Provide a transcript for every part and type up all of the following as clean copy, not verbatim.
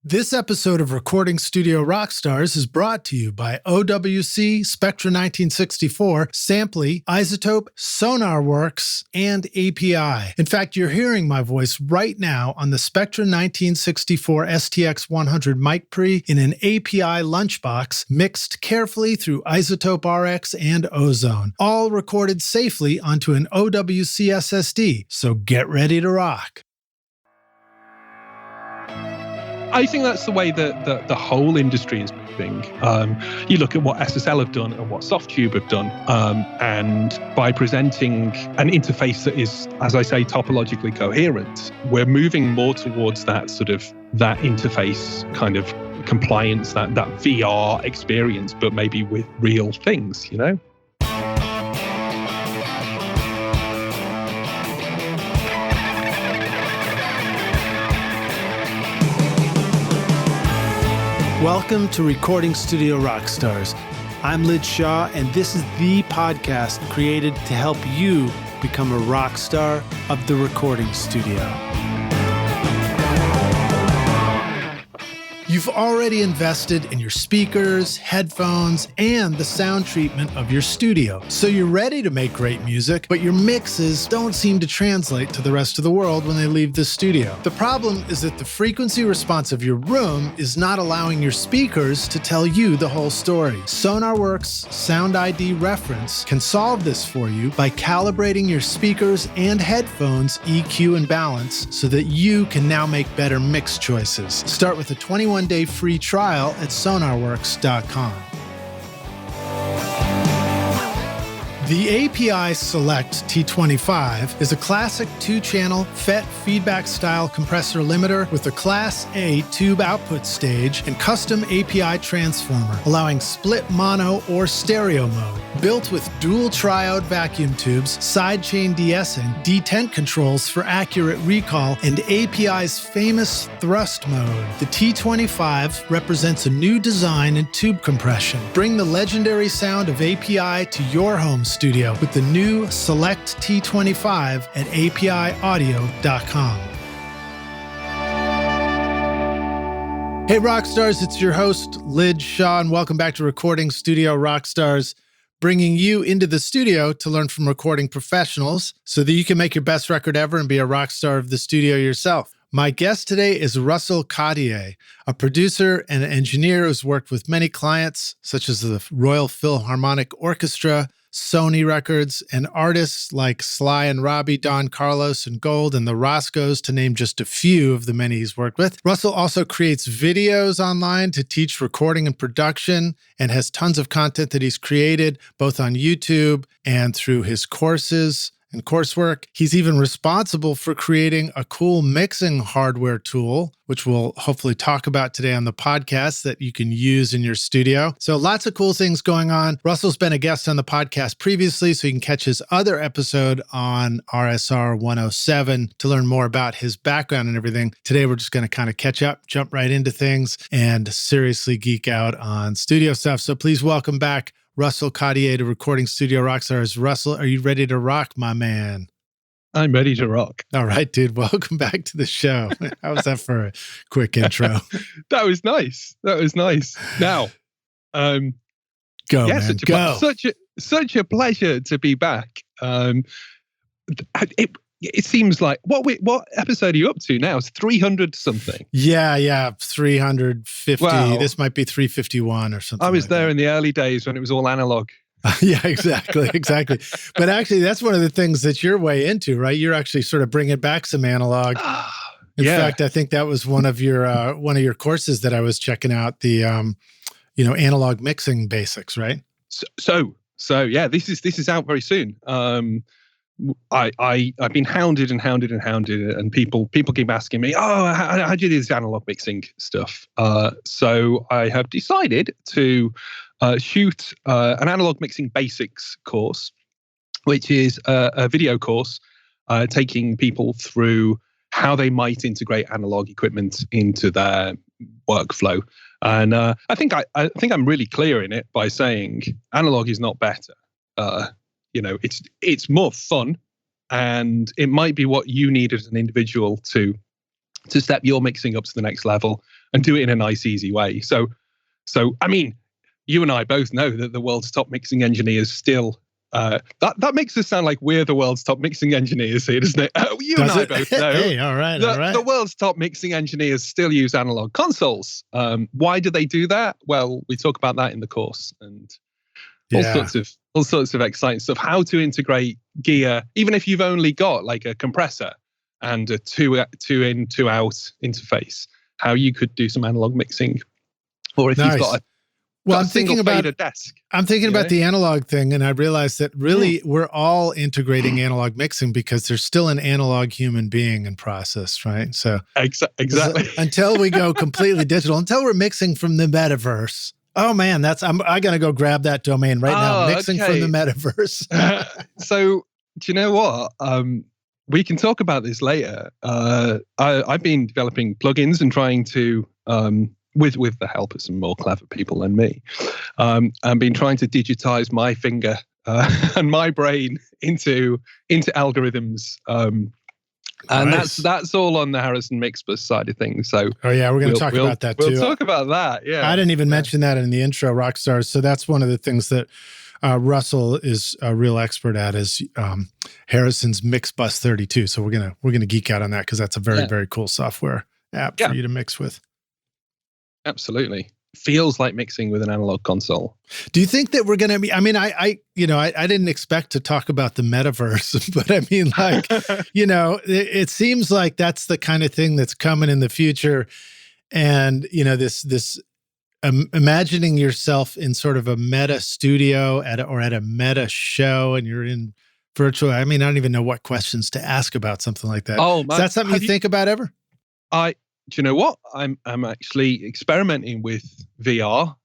This episode of Recording Studio Rockstars is brought to you by OWC, Spectra 1964, Sampley, Isotope, SonarWorks, and API. In fact, you're hearing my voice right now on the Spectra 1964 STX 100 mic pre in an API lunchbox mixed carefully through Isotope RX and Ozone, all recorded safely onto an OWC SSD. So get ready to rock. I think that's the way that the whole industry is moving. You look at what SSL have done and what Softube have done, and by presenting an interface that is, as I say, topologically coherent, we're moving more towards that interface kind of compliance, that VR experience, but maybe with real things, you know? Welcome to Recording Studio Rockstars. I'm Lid Shaw, and this is the podcast created to help you become a rock star of the recording studio. You've already invested in your speakers, headphones, and the sound treatment of your studio. So you're ready to make great music, but your mixes don't seem to translate to the rest of the world when they leave the studio. The problem is that the frequency response of your room is not allowing your speakers to tell you the whole story. SonarWorks Sound ID Reference can solve this for you by calibrating your speakers and headphones EQ and balance so that you can now make better mix choices. Start with a 21-day free trial at sonarworks.com. The API Select T25 is a classic two-channel FET feedback-style compressor limiter with a Class A tube output stage and custom API transformer, allowing split mono or stereo mode. Built with dual triode vacuum tubes, sidechain de-essing, detent controls for accurate recall, and API's famous thrust mode, the T25 represents a new design in tube compression. Bring the legendary sound of API to your home studio with the new Select T25 at apiaudio.com. Hey Rockstars, it's your host Lid Shaw, and welcome back to Recording Studio Rockstars, bringing you into the studio to learn from recording professionals so that you can make your best record ever and be a rock star of the studio yourself. My guest today is Russell Cottier, a producer and an engineer who's worked with many clients such as the Royal Philharmonic Orchestra, Sony Records, and artists like Sly and Robbie, Don Carlos, and Gold, and the Roscoes, to name just a few of the many he's worked with. Russell also creates videos online to teach recording and production, and has tons of content that he's created both on YouTube and through his courses and coursework. He's even responsible for creating a cool mixing hardware tool, which we'll hopefully talk about today on the podcast, that you can use in your studio. So lots of cool things going on. Russell's been a guest on the podcast previously, so you can catch his other episode on RSR354 to learn more about his background and everything. Today, we're just going to kind of catch up, jump right into things, and seriously geek out on studio stuff. So please welcome back Russell Cottier to Recording Studio Rockstars. Russell, are you ready to rock, my man? I'm ready to rock. All right, dude. Welcome back to the show. How was that for a quick intro? That was nice. Now, go, man. Such a pleasure to be back. It seems like what episode are you up to now? It's 300 something. Yeah, 350. Wow. This might be 351 or something. I was like there that. in the early days when it was all analog. Yeah, exactly. But actually, that's one of the things that you're way into, right? You're actually sort of bringing back some analog. In fact, I think that was one of your courses that I was checking out, the analog mixing basics, right? So yeah, this is out very soon. I've been hounded, and people keep asking me, how do you do this analog mixing stuff? So I have decided to shoot an analog mixing basics course, which is a video course taking people through how they might integrate analog equipment into their workflow. And I think I'm really clear in it by saying analog is not better. It's more fun, and it might be what you need as an individual to step your mixing up to the next level. and do it in a nice, easy way. So I mean, you and I both know that the world's top mixing engineers still. That makes us sound like we're the world's top mixing engineers here, doesn't it? You and I both know. Hey, all right. The world's top mixing engineers still use analog consoles. Why do they do that? Well, we talk about that in the course, and all sorts of exciting stuff. How to integrate gear, even if you've only got like a compressor and a two in, two out interface. How you could do some analog mixing, or if you've got I'm thinking about a desk. I'm thinking about the analog thing, and I realized that really we're all integrating analog mixing because there's still an analog human being in process, right? So exactly. Until we go completely digital, until we're mixing from the metaverse. Oh man, I gotta go grab that domain right now. Mixing from the metaverse. So do you know what? We can talk about this later. I've been developing plugins and trying to. With the help of some more clever people than me, and been trying to digitize my finger and my brain into algorithms, and that's all on the Harrison Mixbus side of things. So, we're going to talk about that too. We'll talk about that. Yeah, I didn't even mention that in the intro, Rockstars. So that's one of the things that Russell is a real expert at is Harrison's Mixbus 32. So we're gonna geek out on that because that's a very very cool software app for you to mix with. Absolutely. Feels like mixing with an analog console. Do you think that we're going to be, I mean, I didn't expect to talk about the metaverse, but I mean, like, it seems like that's the kind of thing that's coming in the future. And, this imagining yourself in sort of a meta studio at a meta show, and you're in virtual, I mean, I don't even know what questions to ask about something like that. Oh, is that something you think about ever? Do you know what? I'm actually experimenting with VR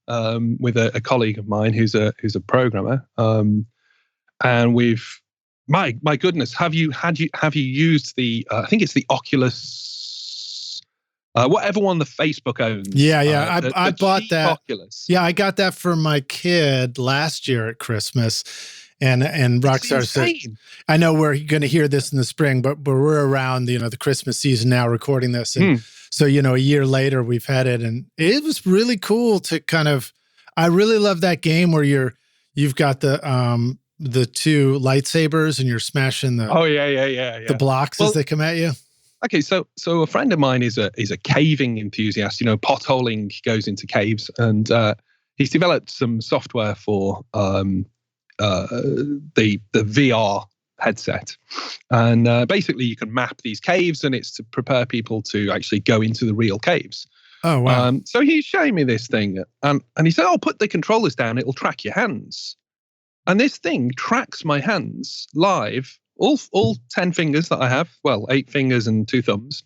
with a colleague of mine who's a programmer, and we've my goodness, have you used the I think it's the Oculus, whatever one the Facebook owns? Yeah. I bought that. Oculus. Yeah, I got that for my kid last year at Christmas. And Rockstar said, I know we're going to hear this in the spring, but we're around, the Christmas season now recording this. And so, a year later we've had it, and it was really cool to kind of, I really love that game where you've got the two lightsabers and you're smashing the blocks as they come at you. Okay. So a friend of mine is a caving enthusiast, potholing goes into caves, and he's developed some software for, the VR headset, and basically you can map these caves, and it's to prepare people to actually go into the real caves. Oh wow! So he's showing me this thing, and he said, "Oh, put the controllers down; it'll track your hands." And this thing tracks my hands live, all 10 fingers that I have, well, 8 fingers and 2 thumbs,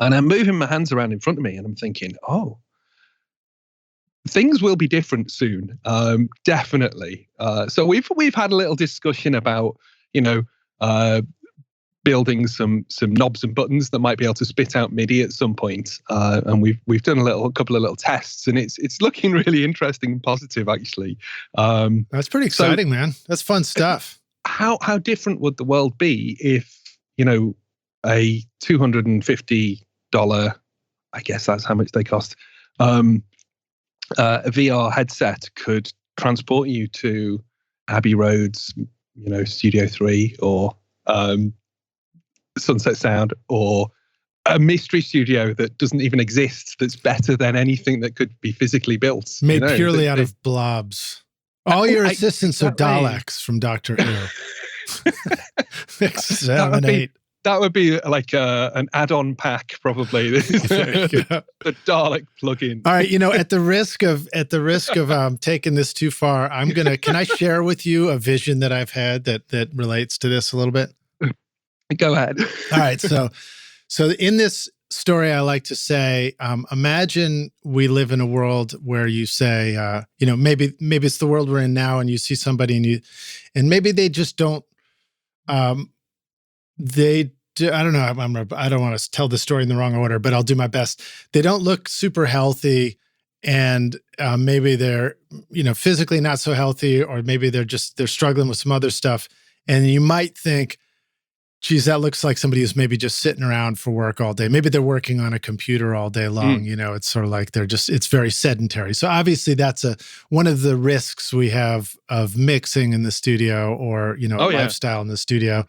and I'm moving my hands around in front of me, and I'm thinking, oh. Things will be different soon, definitely. So we've had a little discussion about, building some knobs and buttons that might be able to spit out MIDI at some point, and we've done a couple of little tests, and it's looking really interesting and positive actually. That's pretty exciting, man. That's fun stuff. How different would the world be if a $250, I guess that's how much they cost. A VR headset could transport you to Abbey Road's, Studio 3 or Sunset Sound, or a mystery studio that doesn't even exist, that's better than anything that could be physically built. Made purely out of blobs. All your assistants are Daleks from Doctor Who. 6, 7, 8. That would be like an add-on pack, probably. The Dalek plugin. All right, at the risk of taking this too far, can I share with you a vision that I've had that relates to this a little bit? Go ahead. All right, so in this story, I like to say, imagine we live in a world where you say, maybe it's the world we're in now, and you see somebody and maybe they just don't. I don't know. I don't want to tell the story in the wrong order, but I'll do my best. They don't look super healthy, and maybe they're, physically not so healthy, or maybe they're struggling with some other stuff. And you might think, geez, that looks like somebody who's maybe just sitting around for work all day. Maybe they're working on a computer all day long. It's sort of like it's very sedentary. So obviously that's one of the risks we have of mixing in the studio or, lifestyle in the studio.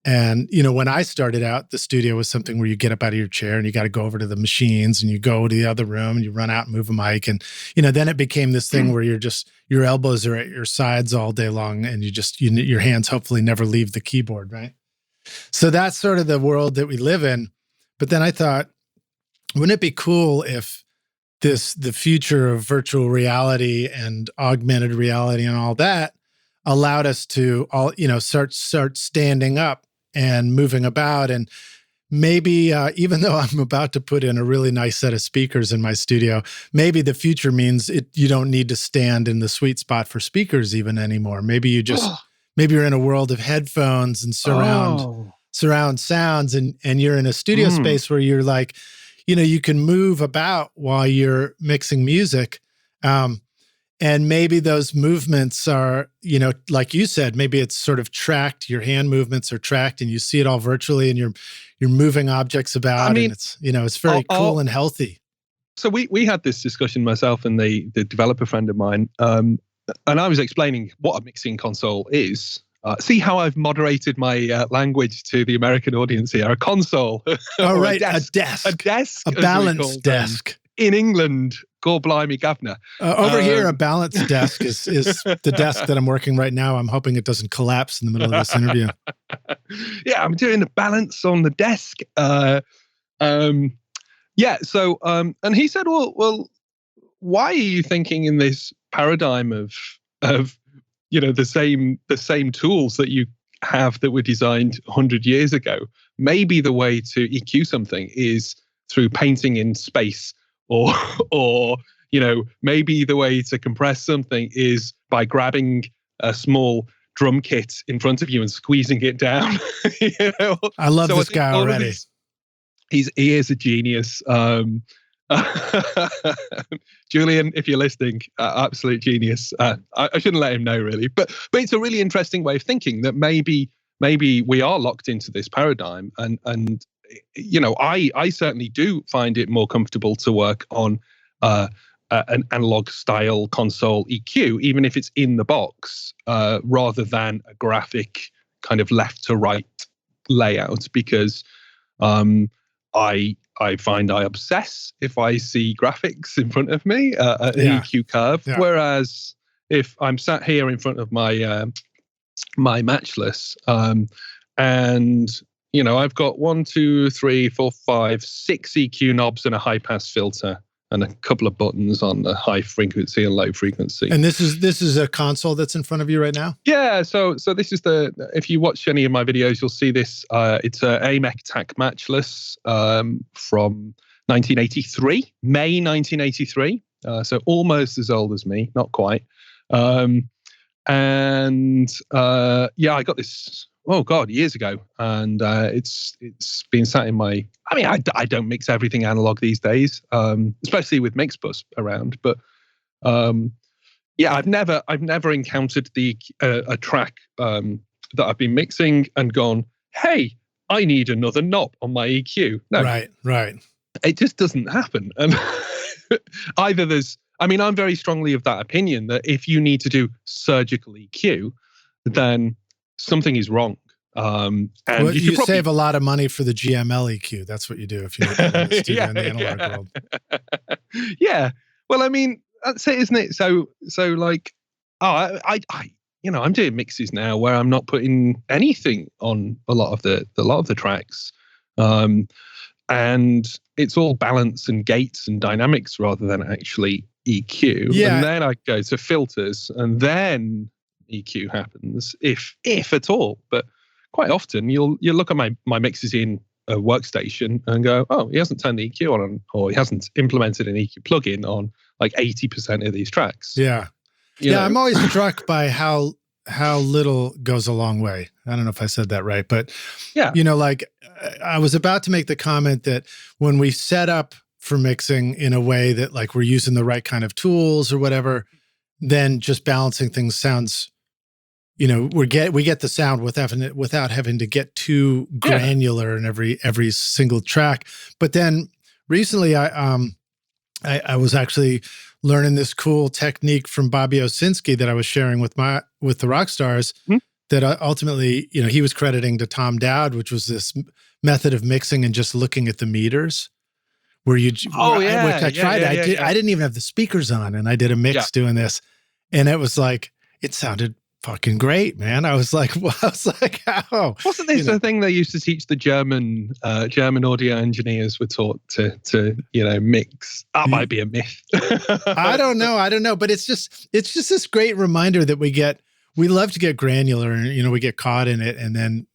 And, when I started out, the studio was something where you get up out of your chair and you got to go over to the machines and you go to the other room and you run out and move a mic. And, then it became this thing where your elbows are at your sides all day long and your hands hopefully never leave the keyboard, right? So that's sort of the world that we live in. But then I thought, wouldn't it be cool if the future of virtual reality and augmented reality and all that allowed us to all, start standing up and moving about. And maybe even though I'm about to put in a really nice set of speakers in my studio, maybe the future means you don't need to stand in the sweet spot for speakers even anymore. Maybe maybe you're in a world of headphones and surround sounds and you're in a studio space where you're like, you can move about while you're mixing music. And maybe those movements are, like you said, maybe it's sort of tracked. Your hand movements are tracked, and you see it all virtually, and you're moving objects about, and it's very cool and healthy. So we had this discussion, myself and the developer friend of mine, and I was explaining what a mixing console is. See how I've moderated my language to the American audience here. A console. Oh, right, a desk, a balance desk. In England, God blimey, governor. Over here, a balance desk is the desk that I'm working right now. I'm hoping it doesn't collapse in the middle of this interview. Yeah, I'm doing the balance on the desk. And he said, well, why are you thinking in this paradigm of the same tools that you have that were designed 100 years ago? Maybe the way to EQ something is through painting in space. Or maybe the way to compress something is by grabbing a small drum kit in front of you and squeezing it down. I love this guy already. He is a genius. Julian, if you're listening, absolute genius. I shouldn't let him know really, but it's a really interesting way of thinking that maybe we are locked into this paradigm and I certainly do find it more comfortable to work on an analog style console EQ, even if it's in the box, rather than a graphic kind of left to right layout, because I find I obsess if I see graphics in front of me, an EQ curve. Yeah. Whereas if I'm sat here in front of my my matchless and I've got 1, 2, 3, 4, 5, 6 EQ knobs and a high pass filter and a couple of buttons on the high frequency and low frequency. And this is a console that's in front of you right now? Yeah. So this is if you watch any of my videos, you'll see this. It's a AMEC TAC matchless from 1983, May 1983. So almost as old as me, not quite. I got this. Oh God, years ago, and it's been sat in my. I mean, I don't mix everything analog these days, especially with Mixbus around. But I've never encountered a track that I've been mixing and gone, hey, I need another knob on my EQ. No, right. It just doesn't happen, and either there's. I mean, I'm very strongly of that opinion that if you need to do surgical EQ, then something is wrong. And you save a lot of money for the GML EQ. That's what you do if you in the studio in the analog world. Yeah. Well, I mean, that's it, isn't it? So like, I'm doing mixes now where I'm not putting anything on a lot of the tracks. And it's all balance and gates and dynamics rather than actually EQ. Yeah. And then I go to filters and then EQ happens, if at all. But quite often you'll look at my mixes in a workstation and go, oh, he hasn't turned the EQ on, or he hasn't implemented an EQ plugin on like 80% of these tracks. Yeah. I'm always struck by how little goes a long way. I don't know if I said that right, but yeah, like I was about to make the comment that when we set up for mixing in a way that like we're using the right kind of tools or whatever, then just balancing things sounds we get the sound without having to get too granular in every single track. But then recently, I was actually learning this cool technique from Bobby Owsinski that I was sharing with the Rockstars. That ultimately, he was crediting to Tom Dowd, which was this method of mixing and just looking at the meters. Where I tried. I didn't even have the speakers on, and I did a mix doing this, and it was like it sounded fucking great, man. I was like, how? Wasn't this the thing they used to teach the German audio engineers were taught to mix? That might be a myth. I don't know, but it's just this great reminder that we love to get granular, and we get caught in it, and then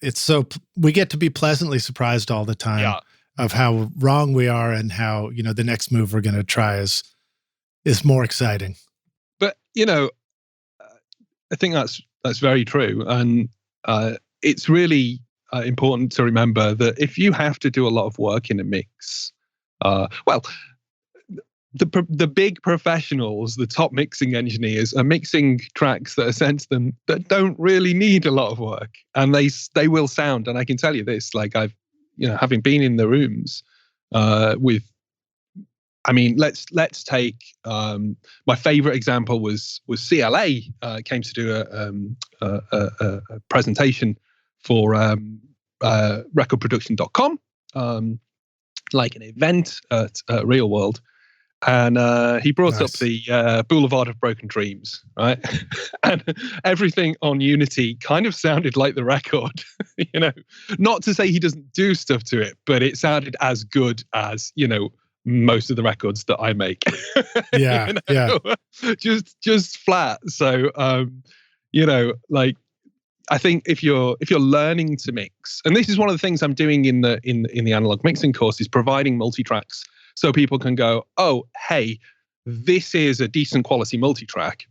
we get to be pleasantly surprised all the time of how wrong we are, and how the next move we're going to try is more exciting. But I think that's very true, and it's really important to remember that if you have to do a lot of work in a mix, the big professionals, the top mixing engineers, are mixing tracks that are sent to them that don't really need a lot of work, and they will sound. And I can tell you this, like I've having been in the rooms with. I mean, let's take my favorite example was CLA came to do a presentation for recordproduction.com, like an event at Real World, and he brought up the Boulevard of Broken Dreams, right? And everything on Unity kind of sounded like the record, Not to say he doesn't do stuff to it, but it sounded as good as most of the records that I make. Just flat. So like I think if you're learning to mix, and this is one of the things I'm doing in the analog mixing course, is providing multi-tracks so people can go, oh, hey, this is a decent quality multi-track,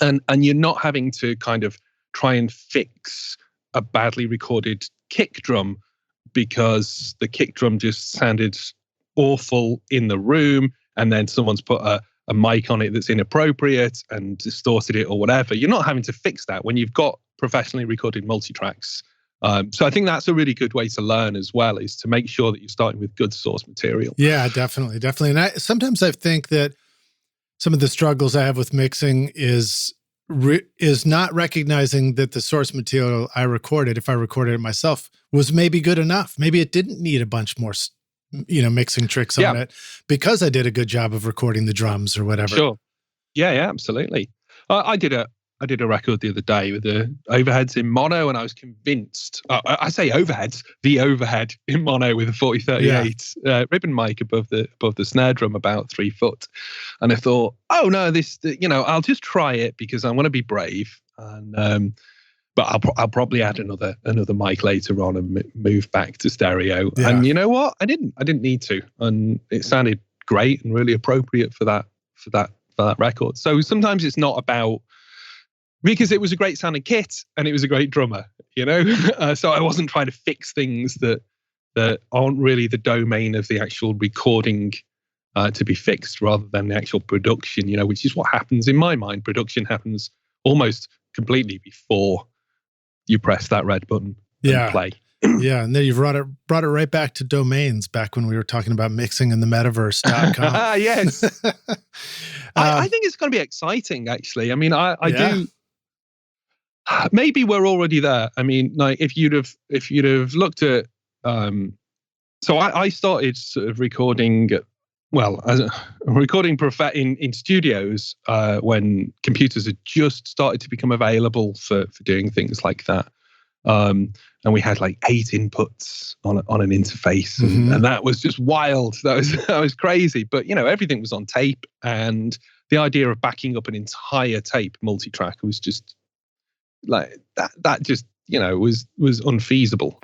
and you're not having to kind of try and fix a badly recorded kick drum because the kick drum just sounded awful in the room, and then someone's put a mic on it that's inappropriate and distorted it or whatever. You're not having to fix that when you've got professionally recorded multi-tracks. So I think that's a really good way to learn as well, is to make sure that you're starting with good source material. Yeah, definitely. And sometimes I think that some of the struggles I have with mixing is not recognizing that the source material I recorded, if I recorded it myself, was maybe good enough. Maybe it didn't need a bunch more mixing tricks on it because I did a good job of recording the drums or whatever. Sure. Yeah, absolutely. I did a record the other day with the overheads in mono, and I was convinced. I say overheads, the overhead in mono with a 4038 ribbon mic above the snare drum, about 3 foot, and I thought, oh no, this I'll just try it because I want to be brave, and but I'll probably add another mic later on and move back to stereo. Yeah. And you know what? I didn't need to, and it sounded great and really appropriate for that record. So sometimes it's not about, because it was a great sounding kit and it was a great drummer, so I wasn't trying to fix things that aren't really the domain of the actual recording to be fixed, rather than the actual production, which is what happens in my mind. Production happens almost completely before you press that red button and play. Yeah, and then you've brought it right back to domains, back when we were talking about mixing in the Metaverse.com. Yes. I think it's going to be exciting, actually. I mean, I do. Maybe we're already there. I mean, like if you'd have looked at, so I started sort of recording, in studios when computers had just started to become available for doing things like that. And we had like 8 inputs on an interface, and that was just wild. That was crazy. But everything was on tape, and the idea of backing up an entire tape multi-track was just like that just was unfeasible.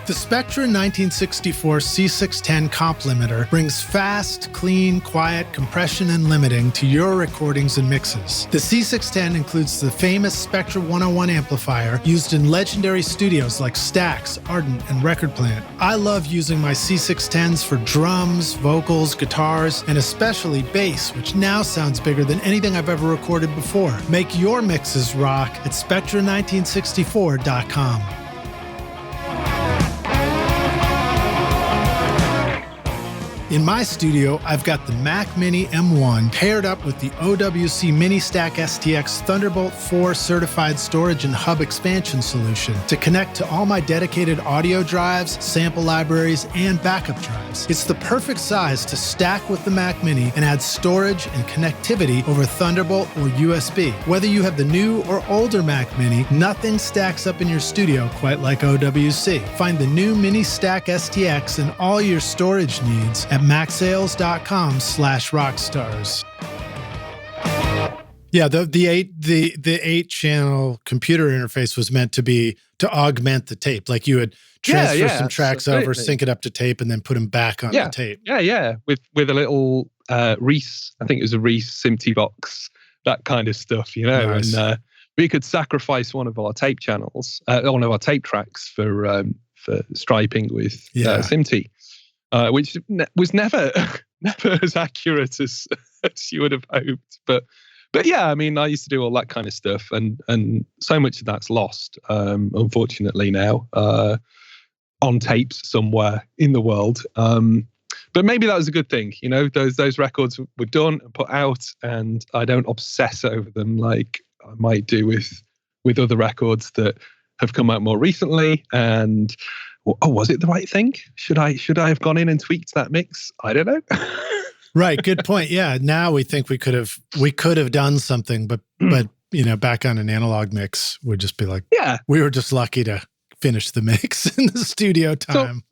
The Spectra 1964 C610 comp limiter brings fast, clean, quiet compression and limiting to your recordings and mixes. The C610 includes the famous Spectra 101 amplifier used in legendary studios like Stax, Ardent, and Record Plant. I love using my C610s for drums, vocals, guitars, and especially bass, which now sounds bigger than anything I've ever recorded before. Make your mixes rock at Spectra1964.com. In my studio, I've got the Mac Mini M1 paired up with the OWC Mini-Stack STX Thunderbolt 4 certified storage and hub expansion solution to connect to all my dedicated audio drives, sample libraries, and backup drives. It's the perfect size to stack with the Mac Mini and add storage and connectivity over Thunderbolt or USB. Whether you have the new or older Mac Mini, nothing stacks up in your studio quite like OWC. Find the new Mini-Stack STX and all your storage needs at macsales.com/rockstars. Yeah, the 8-channel computer interface was meant to augment the tape. Like you would transfer some tracks over, sync it up to tape, and then put them back on the tape. Yeah. With a little Reese, I think it was a Reese SMPTE box, that kind of stuff, Nice. And we could sacrifice one of our tape channels, one of our tape tracks for striping with SMPTE. Which was never as accurate as you would have hoped. But yeah, I mean, I used to do all that kind of stuff, and so much of that's lost, unfortunately now, on tapes somewhere in the world. But maybe that was a good thing, those records were done and put out, and I don't obsess over them like I might do with other records that have come out more recently. And was it the right thing? Should I have gone in and tweaked that mix? I don't know. Right. Good point. Yeah. Now we think we could have done something, but back on an analog mix, we'd just be like, we were just lucky to finish the mix in the studio time.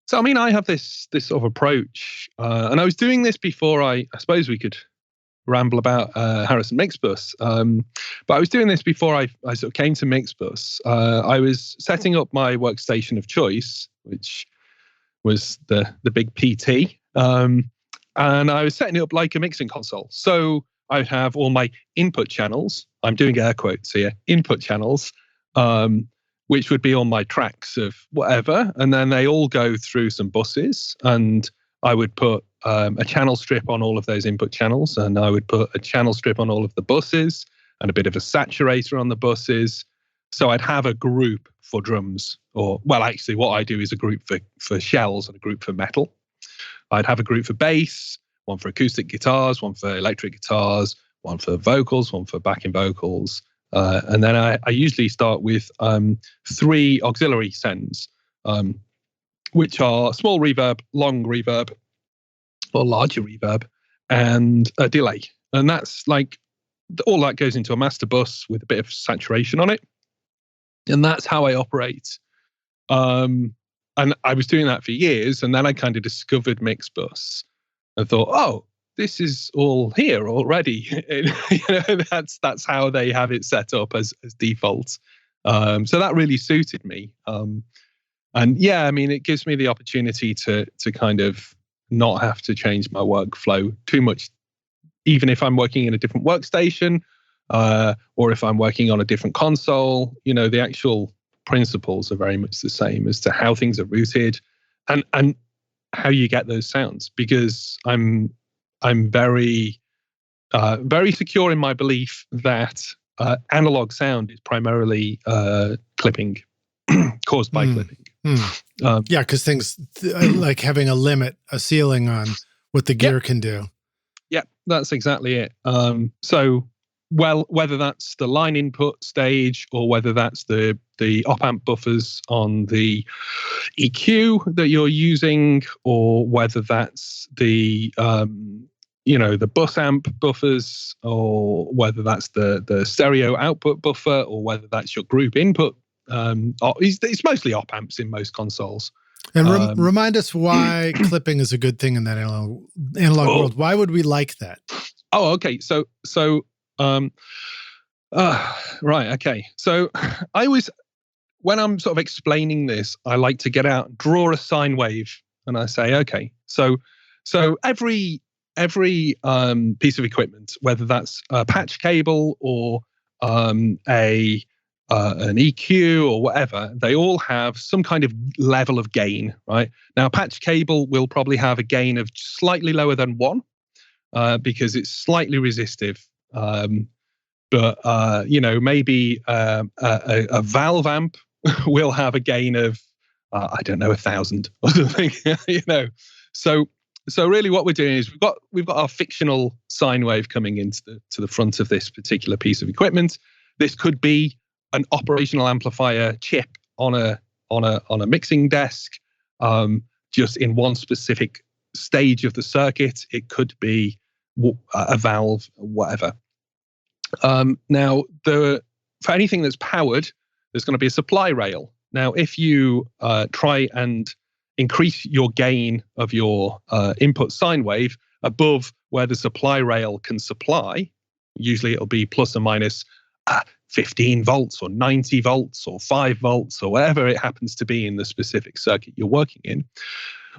So I mean, I have this sort of approach, and I was doing this before I suppose we could ramble about Harrison Mixbus. But I was doing this before I sort of came to Mixbus. I was setting up my workstation of choice, which was the big PT. And I was setting it up like a mixing console. So I have all my input channels. I'm doing air quotes here, input channels, which would be on my tracks of whatever. And then they all go through some buses, and I would put a channel strip on all of those input channels, and I would put a channel strip on all of the buses and a bit of a saturator on the buses. So I'd have a group for drums, actually what I do is a group for shells and a group for metal. I'd have a group for bass, one for acoustic guitars, one for electric guitars, one for vocals, one for backing vocals. And then I usually start with 3 auxiliary sends, which are small reverb, long reverb, or larger reverb, and a delay. And that's like, all that goes into a master bus with a bit of saturation on it. And that's how I operate. And I was doing that for years, and then I kind of discovered Mixbus and thought, oh, this is all here already. That's how they have it set up as default. So that really suited me. And yeah, I mean, it gives me the opportunity to kind of not have to change my workflow too much, even if I'm working in a different workstation, or if I'm working on a different console. The actual principles are very much the same as to how things are routed and how you get those sounds. Because I'm very very secure in my belief that analog sound is primarily clipping, caused by clipping. Because things like having a ceiling on what the gear can do. Yeah, that's exactly it. So, whether that's the line input stage or whether that's the op-amp buffers on the EQ that you're using, or whether that's the the bus amp buffers, or whether that's the stereo output buffer, or whether that's your group input. It's mostly op amps in most consoles. And remind us why clipping is a good thing in that analog world. Why would we like that? Oh, okay. So right. Okay. So when I'm sort of explaining this, I like to get out, draw a sine wave, and I say, okay, so every piece of equipment, whether that's a patch cable or an EQ or whatever, they all have some kind of level of gain, right? Now, patch cable will probably have a gain of slightly lower than 1 because it's slightly resistive. But maybe a valve amp will have a gain of, I don't know, 1,000 or something. So really, what we're doing is we've got our fictional sine wave coming into the front of this particular piece of equipment. This could be an operational amplifier chip on a mixing desk, just in one specific stage of the circuit. It could be a valve, whatever. Now, for anything that's powered, there's going to be a supply rail. Now, if you try and increase your gain of your input sine wave above where the supply rail can supply, usually it'll be plus or minus 15 volts or 90 volts or 5 volts or whatever it happens to be in the specific circuit you're working in,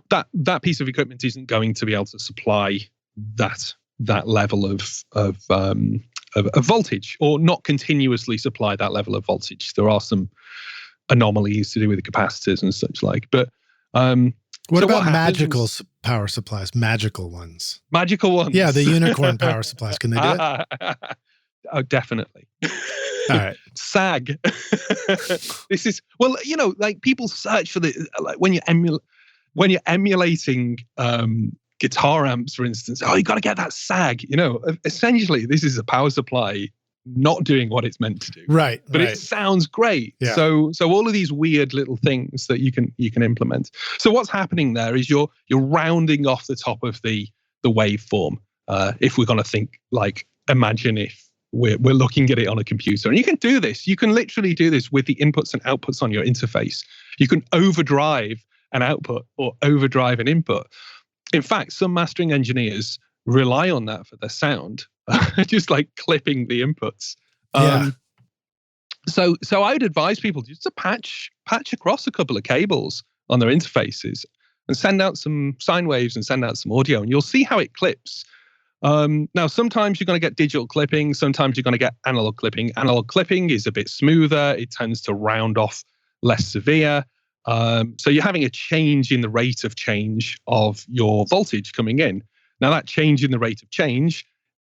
that piece of equipment isn't going to be able to supply that level of voltage, or not continuously supply that level of voltage. There are some anomalies to do with the capacitors and such like. But what about magical power supplies? Magical ones. Magical ones. Yeah, the unicorn power supplies. Can they do it? Oh, definitely. All right. SAG. This is, well, like people search for like when you're emulating guitar amps, for instance. Oh, you got to get that SAG. Essentially, this is a power supply not doing what it's meant to do. Right. But it sounds great. Yeah. So all of these weird little things that you can implement. So what's happening there is you're rounding off the top of the waveform. If we're going to think like, imagine if we're looking at it on a computer, and you can do this. You can literally do this with the inputs and outputs on your interface. You can overdrive an output or overdrive an input. In fact, some mastering engineers rely on that for their sound, just like clipping the inputs. So I would advise people just to patch across a couple of cables on their interfaces and send out some sine waves and send out some audio, and you'll see how it clips. Now, sometimes you're going to get digital clipping. Sometimes you're going to get analog clipping. Analog clipping is a bit smoother. It tends to round off less severe. So you're having a change in the rate of change of your voltage coming in. Now, that change in the rate of change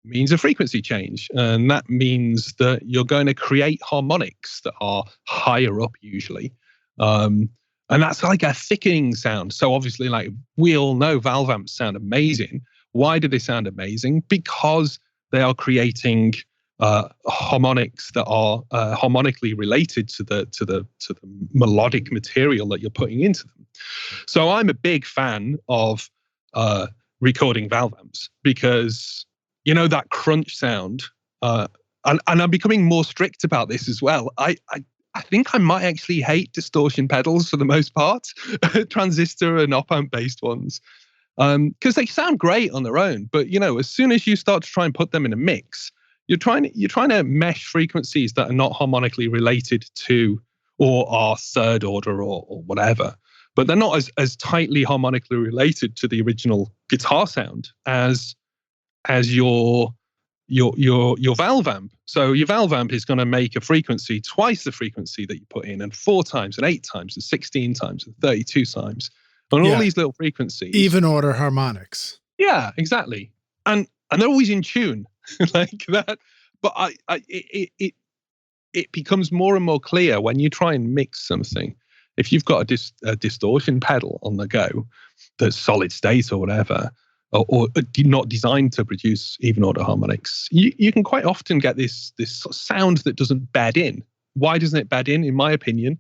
means a frequency change. And that means that you're going to create harmonics that are higher up usually. And that's like a thickening sound. So obviously, like we all know, valve amps sound amazing. Why do they sound amazing? Because they are creating harmonics that are harmonically related to the melodic material that you're putting into them. So I'm a big fan of recording valve amps because that crunch sound. And I'm becoming more strict about this as well. I think I might actually hate distortion pedals for the most part, transistor and op-amp based ones. Because they sound great on their own, but as soon as you start to try and put them in a mix, you're trying to mesh frequencies that are not harmonically related to, or are third order or whatever, but they're not as tightly harmonically related to the original guitar sound as your valve amp. So your valve amp is going to make a frequency twice the frequency that you put in, and 4 times, and 8 times, and 16 times, and 32 times. On all these little frequencies. Even order harmonics. Yeah, exactly. And they're always in tune like that. But it becomes more and more clear when you try and mix something. If you've got a distortion pedal on the go that's solid state or whatever, or not designed to produce even order harmonics, you can quite often get this sound that doesn't bed in. Why doesn't it bed in my opinion?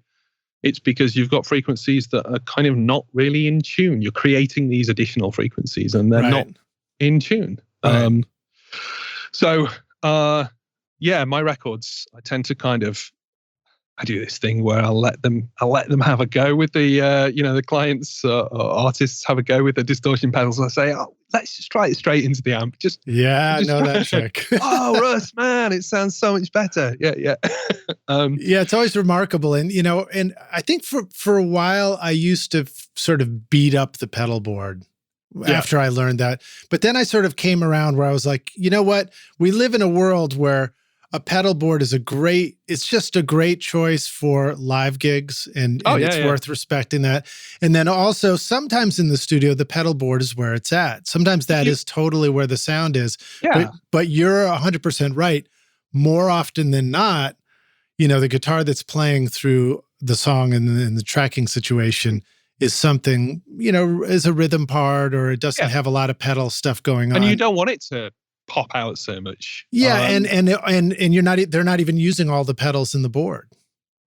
It's because you've got frequencies that are kind of not really in tune. You're creating these additional frequencies and they're not in tune. Right. So my records, I tend to kind of I do this thing where I'll let them have a go with the the clients or artists have a go with the distortion pedals. I say, oh, let's just try it straight into the amp. I know that trick. Oh, Russ, man, it sounds so much better. Yeah. Yeah, it's always remarkable, and and I think for a while I used to sort of beat up the pedal board. After I learned that, but then I sort of came around where I was like, you know what? We live in a world where a pedal board is it's just a great choice for live gigs, and it's worth respecting that. And then also sometimes in the studio, the pedal board is where it's at. Sometimes that is totally where the sound is. Yeah. But you're 100% right. More often than not, the guitar that's playing through the song and the tracking situation is something, is a rhythm part, or it doesn't have a lot of pedal stuff going on. And you don't want it to pop out so much. Yeah, and they're not even using all the pedals in the board.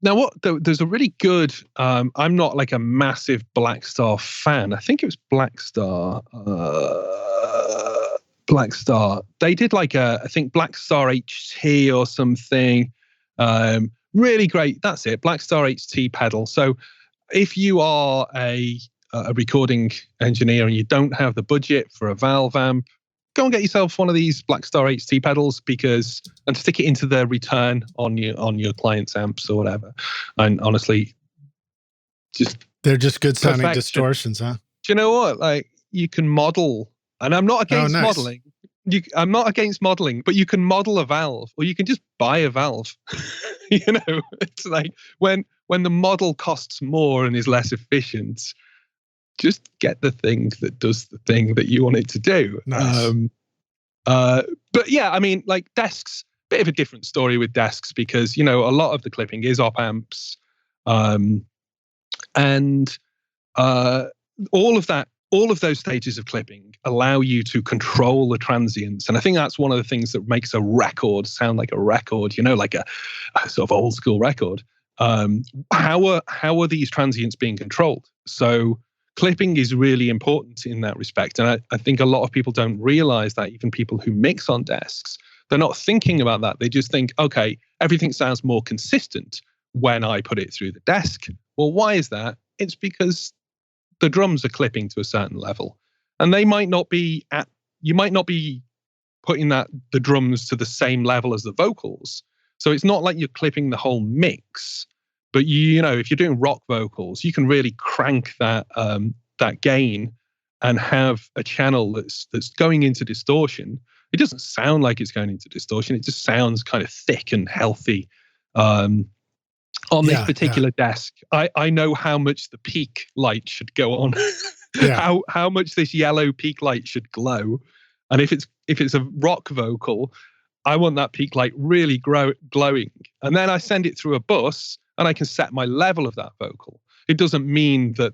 Now, there's a really good. I'm not like a massive Black Star fan. I think it was Black Star. Black Star. They did like I think Black Star HT or something. Really great. That's it. Black Star HT pedal. So if you are a recording engineer and you don't have the budget for a valve amp, go and get yourself one of these Black Star HT pedals and stick it into the return on your client's amps or whatever. And honestly, they're just good sounding distortions, huh? Do you know what? Like, you can model, and I'm not against modeling. I'm not against modeling, but you can model a valve, or you can just buy a valve. It's like when the model costs more and is less efficient, just get the thing that does the thing that you want it to do. Nice. But yeah, I mean, like desks, bit of a different story with desks, because, a lot of the clipping is op amps. And all of those stages of clipping allow you to control the transients. And I think that's one of the things that makes a record sound like a record, like a sort of old school record. How are these transients being controlled? So clipping is really important in that respect. And I think a lot of people don't realize that, even people who mix on desks, they're not thinking about that. They just think, okay, everything sounds more consistent when I put it through the desk. Well, why is that? It's because the drums are clipping to a certain level, and you might not be putting the drums to the same level as the vocals. So it's not like you're clipping the whole mix. But if you're doing rock vocals, you can really crank that gain and have a channel that's going into distortion. It doesn't sound like it's going into distortion. It just sounds kind of thick and healthy. On this particular desk, I know how much the peak light should go on, how much this yellow peak light should glow, and if it's a rock vocal, I want that peak light really glowing, and then I send it through a bus. And I can set my level of that vocal. It doesn't mean that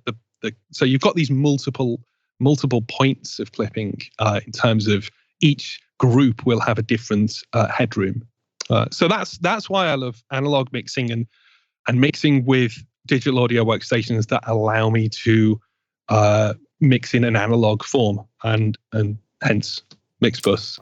so you've got these multiple points of clipping in terms of each group will have a different headroom. So that's why I love analog mixing and mixing with digital audio workstations that allow me to mix in an analog form and hence Mixbus.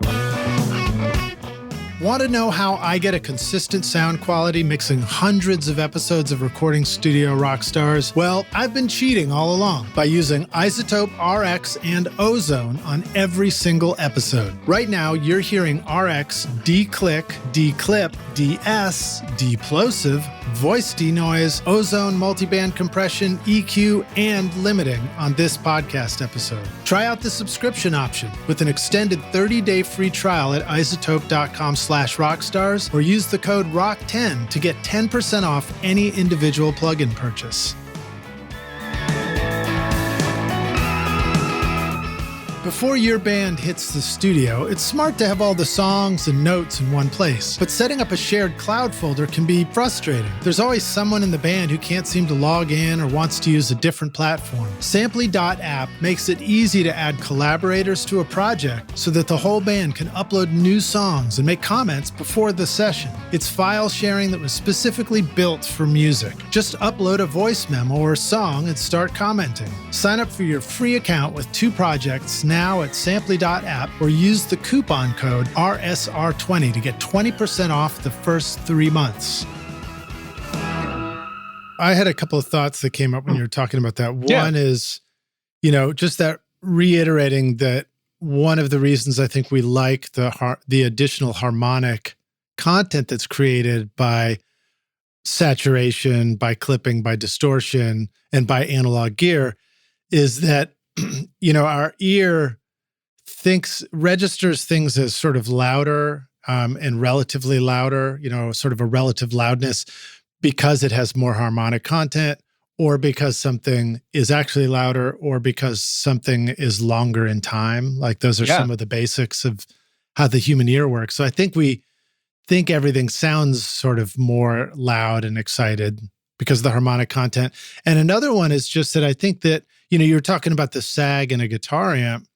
Want to know how I get a consistent sound quality mixing hundreds of episodes of Recording Studio Rockstars? Well, I've been cheating all along by using Isotope RX and Ozone on every single episode. Right now, you're hearing RX declick, declip, DS, deplosive, voice denoise, ozone multiband compression, EQ, and limiting on this podcast episode. Try out the subscription option with an extended 30-day free trial at isotope.com/rockstars, or use the code ROCK10 to get 10% off any individual plugin purchase. Before your band hits the studio, it's smart to have all the songs and notes in one place. But setting up a shared cloud folder can be frustrating. There's always someone in the band who can't seem to log in or wants to use a different platform. Samply.app makes it easy to add collaborators to a project so that the whole band can upload new songs and make comments before the session. It's file sharing that was specifically built for music. Just upload a voice memo or song and start commenting. Sign up for your free account with 2 projects now at Samply.app, or use the coupon code RSR20 to get 20% off the first 3 months. I had a couple of thoughts that came up when you were talking about that. Yeah. One is, just that reiterating that one of the reasons I think we like the additional harmonic content that's created by saturation, by clipping, by distortion, and by analog gear is that, our ear registers things as sort of louder and relatively louder, sort of a relative loudness because it has more harmonic content, or because something is actually louder, or because something is longer in time. Like those are some of the basics of how the human ear works. So I think we think everything sounds sort of more loud and excited because of the harmonic content. And another one is just that I think that, you were talking about the sag in a guitar amp.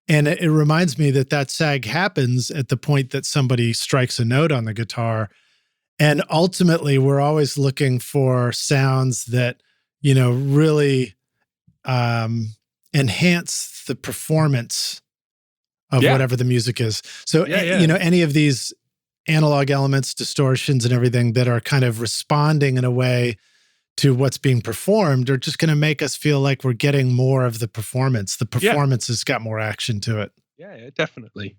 And it reminds me that sag happens at the point that somebody strikes a note on the guitar. And ultimately, we're always looking for sounds that, really enhance the performance of whatever the music is. So, any of these analog elements, distortions, and everything that are kind of responding in a way to what's being performed are just going to make us feel like we're getting more of the performance. The performance has got more action to it. Yeah, definitely.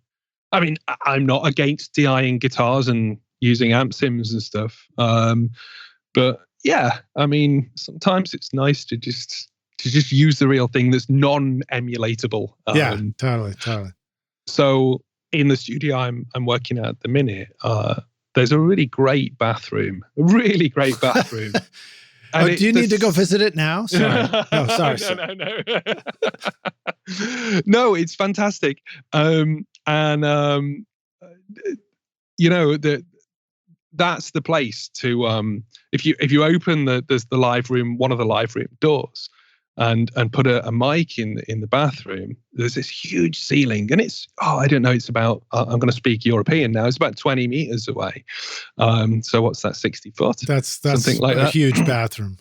I mean, I'm not against DIing guitars and using amp sims and stuff. But yeah, I mean, sometimes it's nice to just use the real thing that's non-emulatable. Totally. So in the studio I'm working at the minute, there's a really great bathroom. And do you need to go visit it now? Sorry. No, sorry. No. No, it's fantastic. That's the place to if you open the live room, one of the live room doors, and put a mic in the bathroom, there's this huge ceiling, and it's it's about I'm going to speak European now. It's about 20 meters away. So what's that? 60 foot? That's something like a that. Huge bathroom.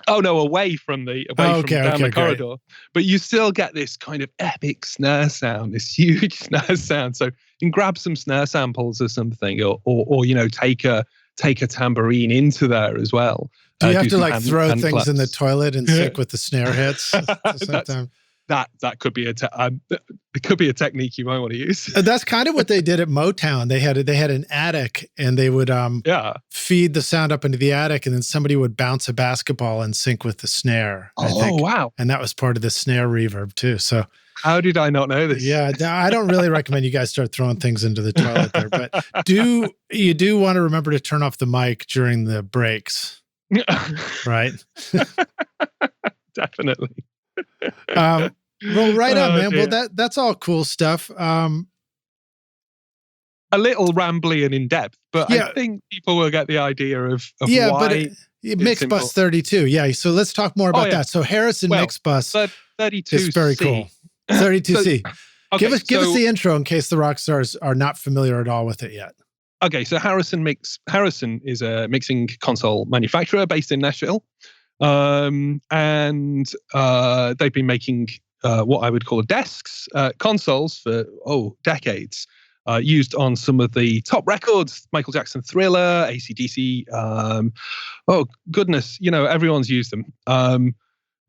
Oh no, away from the corridor. Great. But you still get this kind of epic snare sound, this huge snare sound. So you can grab some snare samples or something, or take a tambourine into there as well. Do you have to throw things claps in the toilet and stick with the snare hits? That could be it could be a technique you might want to use. That's kind of what they did at Motown. They had an attic, and they would feed the sound up into the attic, and then somebody would bounce a basketball and sync with the snare. I think. Wow! And that was part of the snare reverb too. So how did I not know this? Yeah, I don't really recommend you guys start throwing things into the toilet there, but you do want to remember to turn off the mic during the breaks, right? Definitely. Well, right on, man. Dear. Well, that's all cool stuff. A little rambly and in depth, but I think people will get the idea of why. But Mixbus 32. Yeah. So let's talk more about that. So Harrison Mixbus 32 is very cool. 32C. Okay, give us the intro in case the rock stars are not familiar at all with it yet. Okay, so Harrison is a mixing console manufacturer based in Nashville. And they've been making what I would call desks, consoles for decades, used on some of the top records: Michael Jackson, Thriller, AC/DC. Everyone's used them.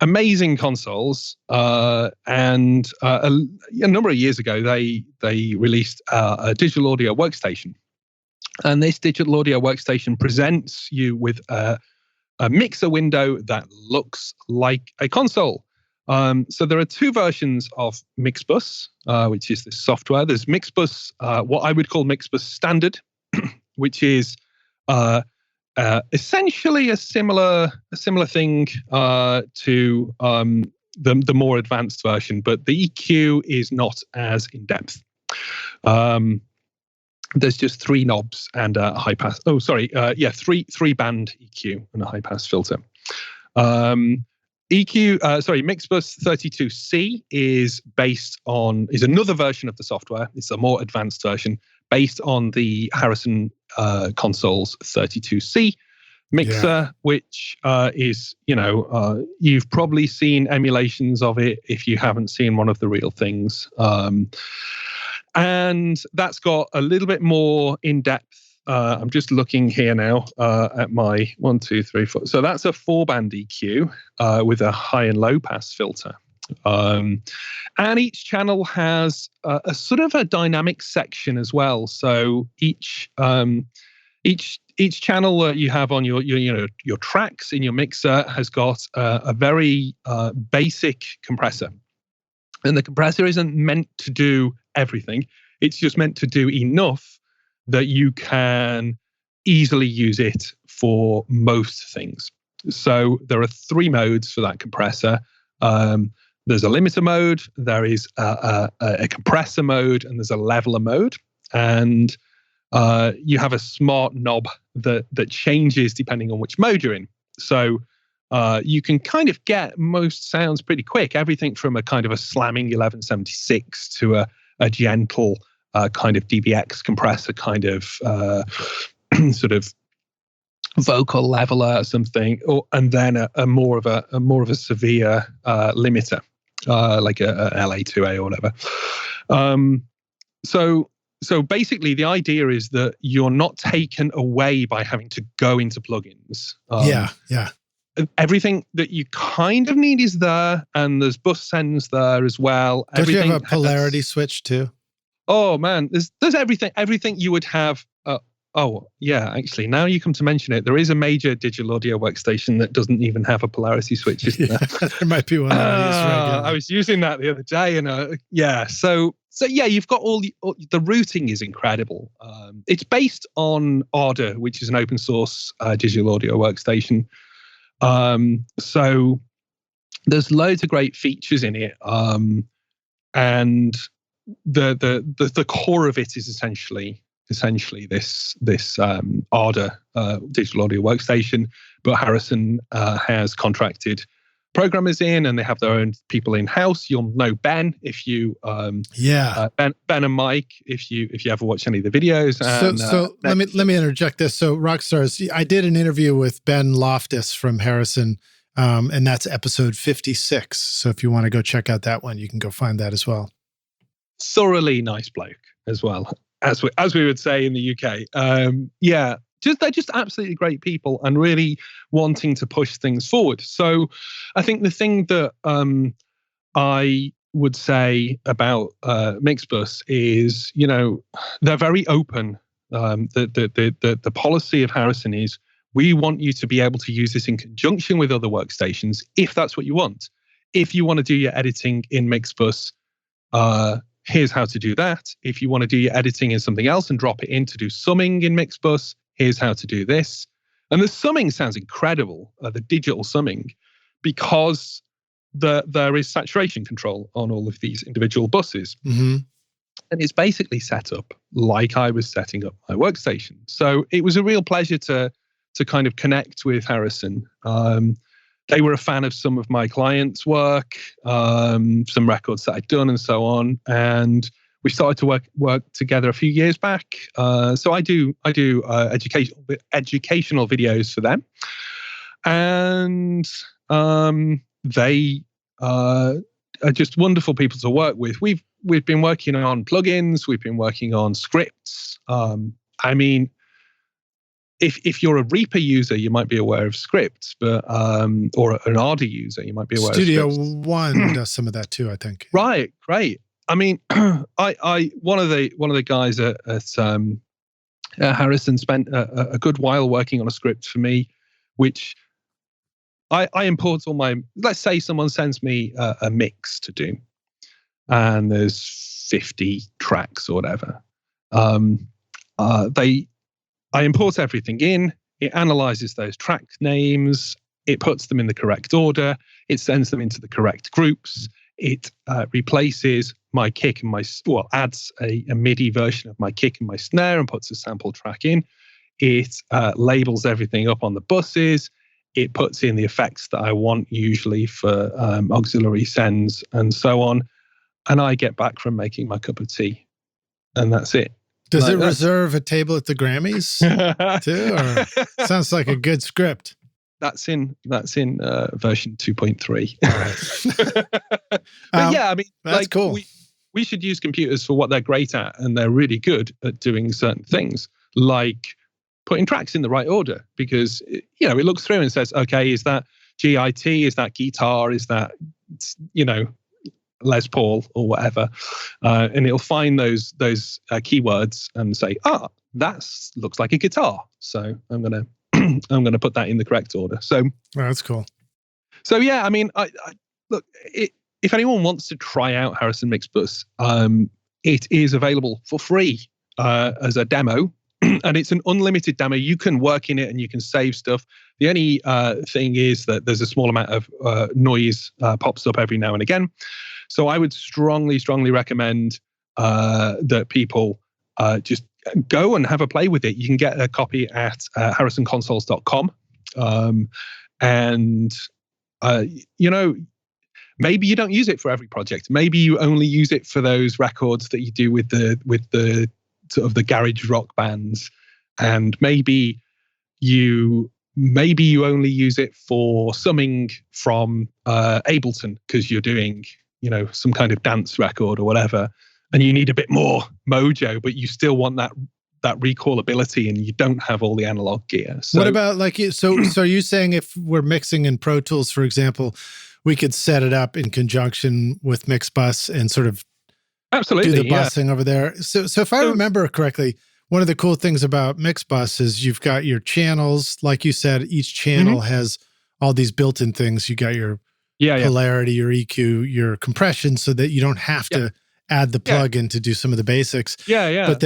Amazing consoles. And a number of years ago, they released a digital audio workstation, and this digital audio workstation presents you with a mixer window that looks like a console. So there are two versions of Mixbus, which is this software. There's Mixbus, what I would call Mixbus Standard, which is essentially a similar thing to the more advanced version, but the EQ is not as in depth. There's just three knobs and a high pass. Three band EQ and a high pass filter. Mixbus 32C is another version of the software. It's a more advanced version based on the Harrison console's 32C mixer, which is, you've probably seen emulations of it if you haven't seen one of the real things. And that's got a little bit more in-depth I'm just looking here now at my 1, 2, 3, 4. So that's a 4-band EQ with a high and low pass filter. And each channel has a sort of a dynamic section as well. So each channel that you have on your tracks in your mixer has got a very basic compressor. And the compressor isn't meant to do everything. It's just meant to do enough that you can easily use it for most things. So there are 3 modes for that compressor. There's a limiter mode, there is a compressor mode, and there's a leveler mode. And you have a smart knob that changes depending on which mode you're in. So you can kind of get most sounds pretty quick, everything from a kind of a slamming 1176 to a gentle kind of DBX compressor, kind of sort of vocal leveler or something, and then a more of a severe limiter, like a LA2A or whatever. So basically, the idea is that you're not taken away by having to go into plugins. Yeah. Everything that you kind of need is there, and there's bus sends there as well. Don't you have a polarity switch too? Oh man, there's everything you would have. Oh yeah, actually, now you come to mention it, there is a major digital audio workstation that doesn't even have a polarity switch, isn't there? There might be one. I was using that the other day, and yeah, so yeah, you've got all the routing is incredible. It's based on Ardour, which is an open source digital audio workstation. So there's loads of great features in it, and the core of it is essentially this Ardour digital audio workstation, but Harrison has contracted programmers in, and they have their own people in house. You'll know Ben if you Ben and Mike if you ever watch any of the videos. And, so let me interject this. So Rockstars, I did an interview with Ben Loftus from Harrison, and that's episode 56. So if you want to go check out that one, you can go find that as well. Thoroughly nice bloke as well, as we would say in the UK. They're just absolutely great people and really wanting to push things forward. So I think the thing that I would say about Mixbus is, they're very open. The policy of Harrison is, we want you to be able to use this in conjunction with other workstations if that's what you want. If you want to do your editing in Mixbus, here's how to do that. If you want to do your editing in something else and drop it in to do summing in Mixbus, here's how to do this. And the summing sounds incredible, the digital summing, because there is saturation control on all of these individual buses. Mm-hmm. And it's basically set up like I was setting up my workstation. So it was a real pleasure to kind of connect with Harrison. They were a fan of some of my clients' work, some records that I'd done and so on. And we started to work together a few years back. So I do educational videos for them. And they are just wonderful people to work with. We've been working on plugins. We've been working on scripts. If you're a Reaper user, you might be aware of scripts, but or an Ardour user, you might be aware Studio of scripts. Studio One does some of that too, I think. Right, great. I mean, one of the guys at Harrison spent a good while working on a script for me, which I import all my. Let's say someone sends me a mix to do, and there's 50 tracks or whatever. I import everything in, it analyzes those track names, it puts them in the correct order, it sends them into the correct groups, it replaces my kick and adds a MIDI version of my kick and my snare and puts a sample track in. It labels everything up on the buses, it puts in the effects that I want usually for auxiliary sends and so on, and I get back from making my cup of tea, and that's it. Does it reserve a table at the Grammys too? Or sounds like a good script. That's in version 2.3. Right. But yeah, I mean, that's cool. We should use computers for what they're great at, and they're really good at doing certain things, like putting tracks in the right order, because it looks through and says, okay, is that GIT, is that guitar, is that Les Paul or whatever, and it'll find those keywords and say, that looks like a guitar, so I'm gonna put that in the correct order. So that's cool. So yeah, I mean, look, if anyone wants to try out Harrison Mixbus, it is available for free as a demo. And it's an unlimited demo. You can work in it and you can save stuff. The only thing is that there's a small amount of noise pops up every now and again. So I would strongly recommend that people just go and have a play with it. You can get a copy at harrisonconsoles.com. Maybe you don't use it for every project. Maybe you only use it for those records that you do with the sort of the garage rock bands, and maybe you only use it for summing from Ableton because you're doing some kind of dance record or whatever, and you need a bit more mojo, but you still want that recallability, and you don't have all the analog gear. So, what about so are you saying if we're mixing in Pro Tools, for example, we could set it up in conjunction with Mixbus and sort of absolutely do the busing over there? So if I remember correctly, one of the cool things about Mixbus is you've got your channels. Like you said, each channel has all these built-in things. You got your polarity, your EQ, your compression, so that you don't have to add the plug-in to do some of the basics. But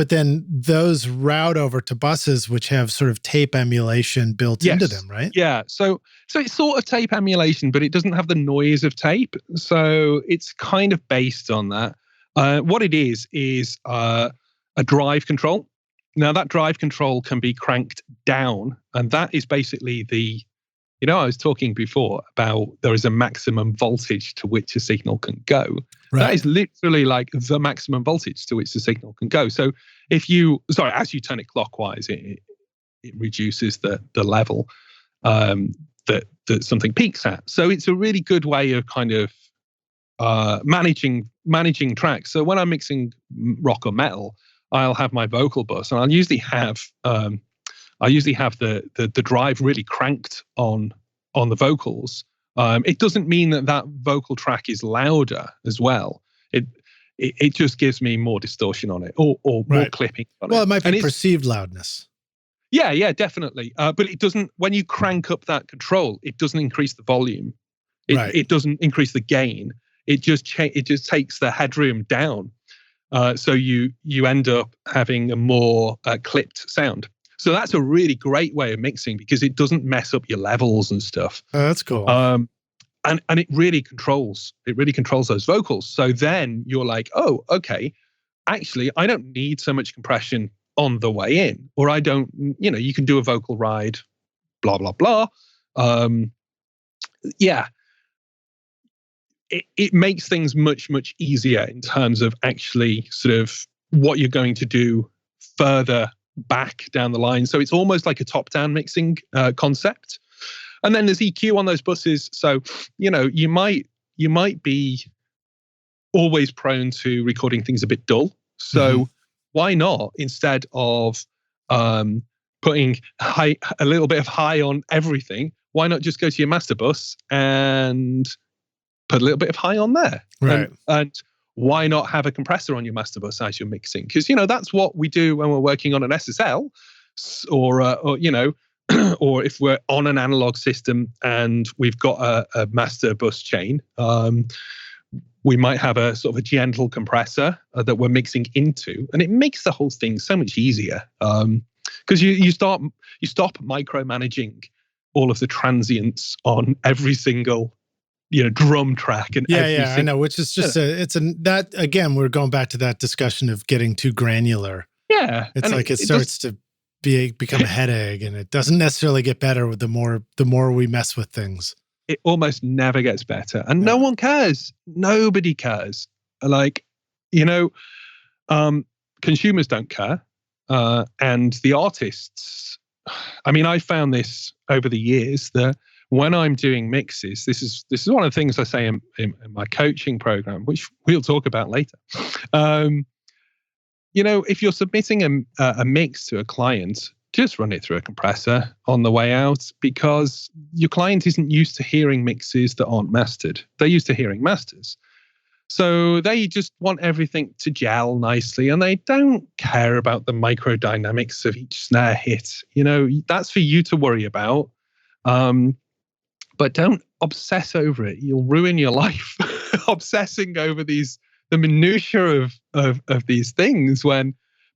then those route over to buses, which have sort of tape emulation built into them, right? Yeah. So it's sort of tape emulation, but it doesn't have the noise of tape. So it's kind of based on that. What it is a drive control. Now that drive control can be cranked down, and that is basically I was talking before about there is a maximum voltage to which a signal can go. Right. That is literally like the maximum voltage to which the signal can go. So as you turn it clockwise, it reduces the level that something peaks at. So it's a really good way of kind of managing tracks. So when I'm mixing rock or metal, I'll have my vocal bus, and I'll usually have the drive really cranked on the vocals. It doesn't mean that vocal track is louder as well. It just gives me more distortion on it, or more clipping on it. Well, it might be perceived loudness. Yeah, definitely. But it doesn't. When you crank up that control, it doesn't increase the volume. It doesn't increase the gain. It just takes the headroom down. So you end up having a more clipped sound. So that's a really great way of mixing, because it doesn't mess up your levels and stuff. Oh, that's cool. And it really controls those vocals. So then you're like, oh, okay, actually, I don't need so much compression on the way in, or I don't, you can do a vocal ride, blah, blah, blah. It makes things much, much easier in terms of actually sort of what you're going to do further back down the line. So it's almost like a top-down mixing concept. And then there's EQ on those buses. So, you might be always prone to recording things a bit dull. So why not, instead of putting a little bit of high on everything, why not just go to your master bus and put a little bit of high on there? Right. And why not have a compressor on your master bus as you're mixing? Because, that's what we do when we're working on an SSL, or or if we're on an analog system and we've got a master bus chain, we might have a sort of a gentle compressor that we're mixing into, and it makes the whole thing so much easier. Because you stop micromanaging all of the transients on every single drum track and I know, which is just that again, we're going back to that discussion of getting too granular. Yeah, it's like it starts to become a headache, and it doesn't necessarily get better with the more we mess with things. It almost never gets better, and no one cares. Nobody cares. Like, consumers don't care, and the artists. I mean, I found this over the years that when I'm doing mixes, this is one of the things I say in my coaching program, which we'll talk about later. If you're submitting a mix to a client, just run it through a compressor on the way out, because your client isn't used to hearing mixes that aren't mastered. They're used to hearing masters. So they just want everything to gel nicely, and they don't care about the microdynamics of each snare hit. That's for you to worry about. But don't obsess over it. You'll ruin your life obsessing over the minutiae of these things,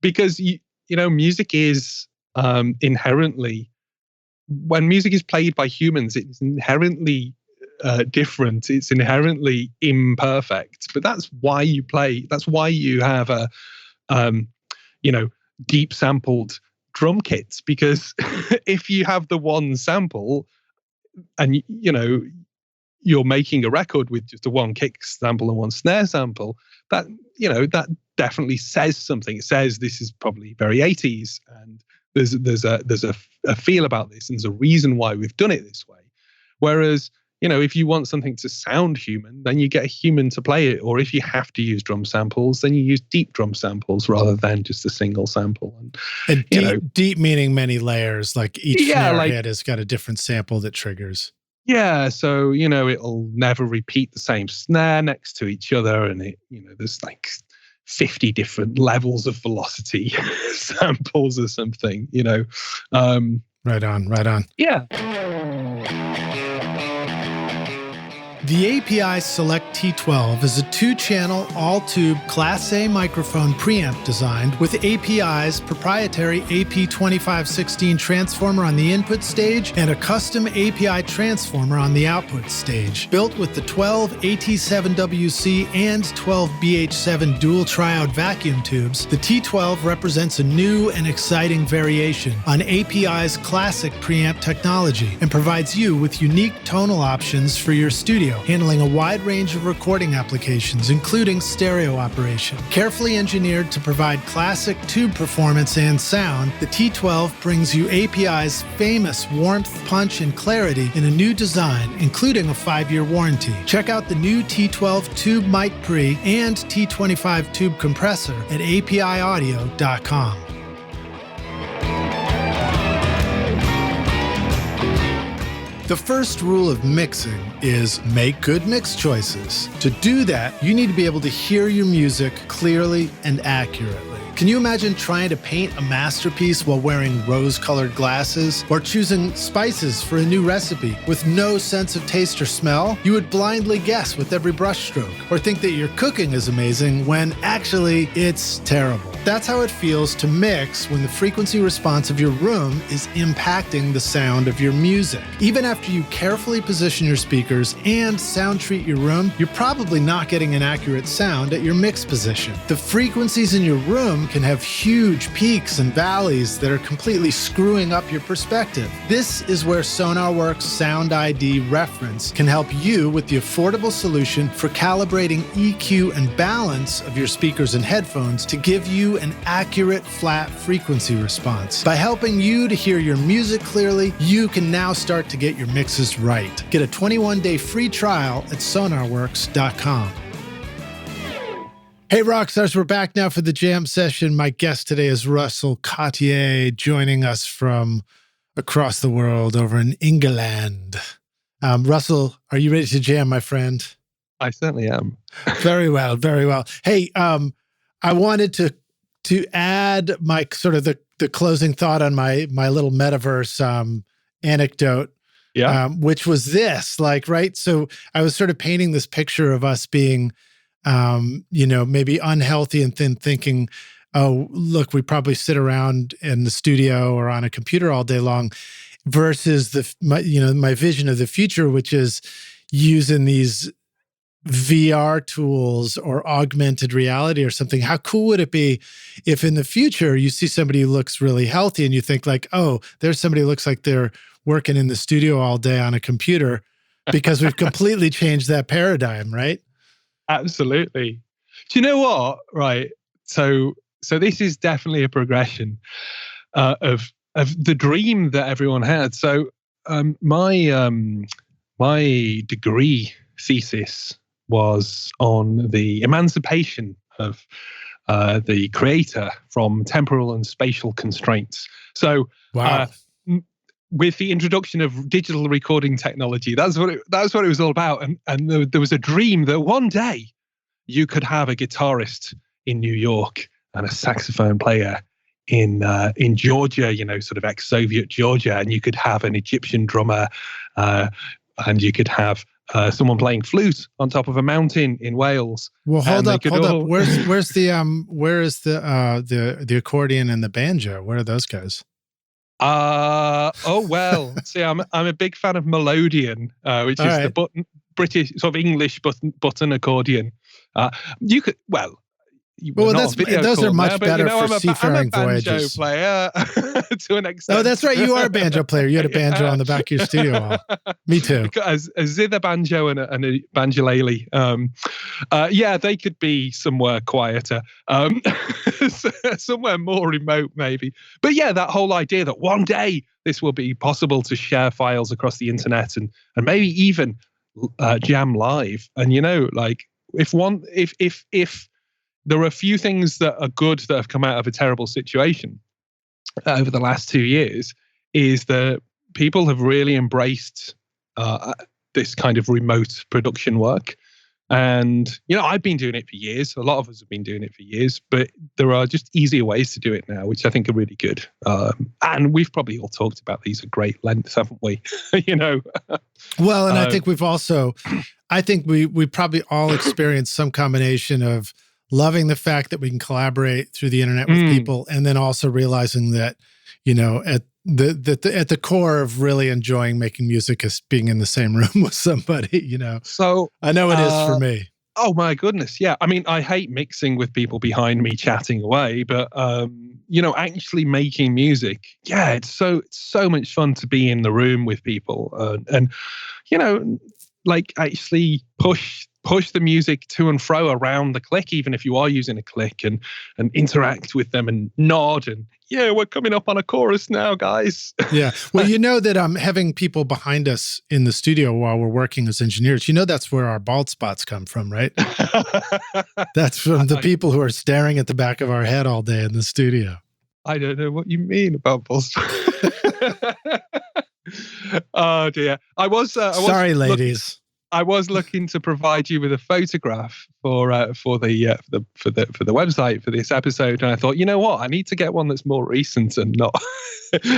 because music is inherently, when music is played by humans, it's inherently different. It's inherently imperfect. But that's why you play. That's why you have a deep sampled drum kits, because if you have the one sample and you're making a record with just a one kick sample and one snare sample, that definitely says something. It says this is probably very 80s, and there's a feel about this, and there's a reason why we've done it this way. Whereas, if you want something to sound human, then you get a human to play it. Or if you have to use drum samples, then you use deep drum samples rather than just a single sample. And deep meaning many layers, like each snare hit has got a different sample that triggers. Yeah, so it'll never repeat the same snare next to each other, and there's like 50 different levels of velocity samples or something. Right on. Yeah. The API Select T12 is a 2-channel, all-tube Class A microphone preamp designed with API's proprietary AP2516 transformer on the input stage and a custom API transformer on the output stage. Built with the 12 AT7WC and 12 BH7 dual triode vacuum tubes, the T12 represents a new and exciting variation on API's classic preamp technology and provides you with unique tonal options for your studio, handling a wide range of recording applications, including stereo operation. Carefully engineered to provide classic tube performance and sound, the T12 brings you API's famous warmth, punch, and clarity in a new design, including a 5-year warranty. Check out the new T12 Tube Mic Pre and T25 Tube Compressor at apiaudio.com. The first rule of mixing is make good mix choices. To do that, you need to be able to hear your music clearly and accurately. Can you imagine trying to paint a masterpiece while wearing rose-colored glasses, or choosing spices for a new recipe with no sense of taste or smell? You would blindly guess with every brushstroke, or think that your cooking is amazing when actually it's terrible. That's how it feels to mix when the frequency response of your room is impacting the sound of your music. Even after you carefully position your speakers and sound treat your room, you're probably not getting an accurate sound at your mix position. The frequencies in your room can have huge peaks and valleys that are completely screwing up your perspective. This is where SonarWorks Sound ID Reference can help you with the affordable solution for calibrating EQ and balance of your speakers and headphones to give you an accurate flat frequency response. By helping you to hear your music clearly, you can now start to get your mixes right. Get a 21-day free trial at sonarworks.com. Hey, Rockstars, we're back now for the jam session. My guest today is Russell Cottier, joining us from across the world over in England. Russell, are you ready to jam, my friend? I certainly am. Very well, very well. Hey, I wanted to add my sort of the closing thought on my little Metaverse anecdote. Yeah. Which was this, right? So I was sort of painting this picture of us being maybe unhealthy and thinking, oh, look, we probably sit around in the studio or on a computer all day long, versus my vision of the future, which is using these VR tools or augmented reality or something. How cool would it be if in the future you see somebody who looks really healthy and you think like, oh, there's somebody who looks like they're working in the studio all day on a computer, because we've completely changed that paradigm, right? Absolutely. Do you know what? Right. So this is definitely a progression of the dream that everyone had. So my degree thesis was on the emancipation of the creator from temporal and spatial constraints. So Wow. With the introduction of digital recording technology, that's what it was all about. And there was a dream that one day you could have a guitarist in New York and a saxophone player in Georgia, sort of ex-Soviet Georgia, and you could have an Egyptian drummer, and you could have someone playing flute on top of a mountain in Wales. Well, hold up. Where is the accordion and the banjo? Where are those guys? Well, see, I'm a big fan of melodeon, which is the British sort of English button accordion. You could those are much better for seafaring voyages. I'm a banjo player to an extent. Oh, that's right. You are a banjo player. You had a banjo on the back of your studio wall. Me too. A zither banjo and a banjolele. They could be somewhere quieter, somewhere more remote, maybe. But yeah, that whole idea that one day this will be possible to share files across the internet and maybe even jam live. And if there are a few things that are good that have come out of a terrible situation over the last 2 years, is that people have really embraced this kind of remote production work. And, I've been doing it for years. A lot of us have been doing it for years, but there are just easier ways to do it now, which I think are really good. And we've probably all talked about these at great length, haven't we? Well, and I think we've also, we probably all experienced some combination of loving the fact that we can collaborate through the internet with people, and then also realizing that, at the core of really enjoying making music is being in the same room with somebody, So I know it is for me. Oh my goodness. Yeah. I mean, I hate mixing with people behind me chatting away, but, actually making music. Yeah. It's so much fun to be in the room with people and actually push the music to and fro around the click, even if you are using a click, and interact with them and nod and, we're coming up on a chorus now, guys. Yeah. Well, that having people behind us in the studio while we're working as engineers, that's where our bald spots come from, right? That's from the people who are staring at the back of our head all day in the studio. I don't know what you mean about bald spots. Oh dear. Sorry, ladies. I was looking to provide you with a photograph for the website for this episode, and I thought, you know what, I need to get one that's more recent and not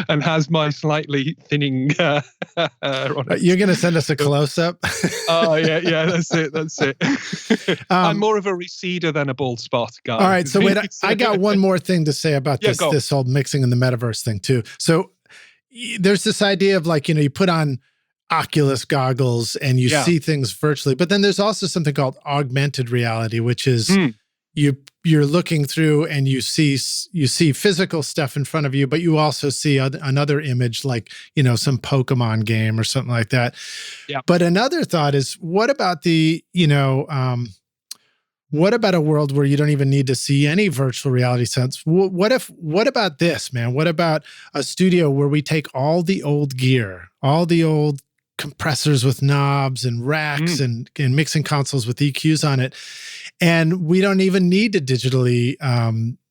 and has my slightly thinning. You're going to send us a close up? Oh yeah, that's it. I'm more of a receder than a bald spot guy. All right, so wait, I got one more thing to say about this whole mixing in the metaverse thing too. So there's this idea of you put on Oculus goggles and you see things virtually, but then there's also something called augmented reality, which is you're looking through and you see physical stuff in front of you, but you also see another image, like some Pokemon game or something like that. Yeah. But another thought is, what about what about a world where you don't even need to see any virtual reality sense? What about this, man? What about a studio where we take all the old gear, all the old compressors with knobs and racks and mixing consoles with EQs on it, and we don't even need to digitally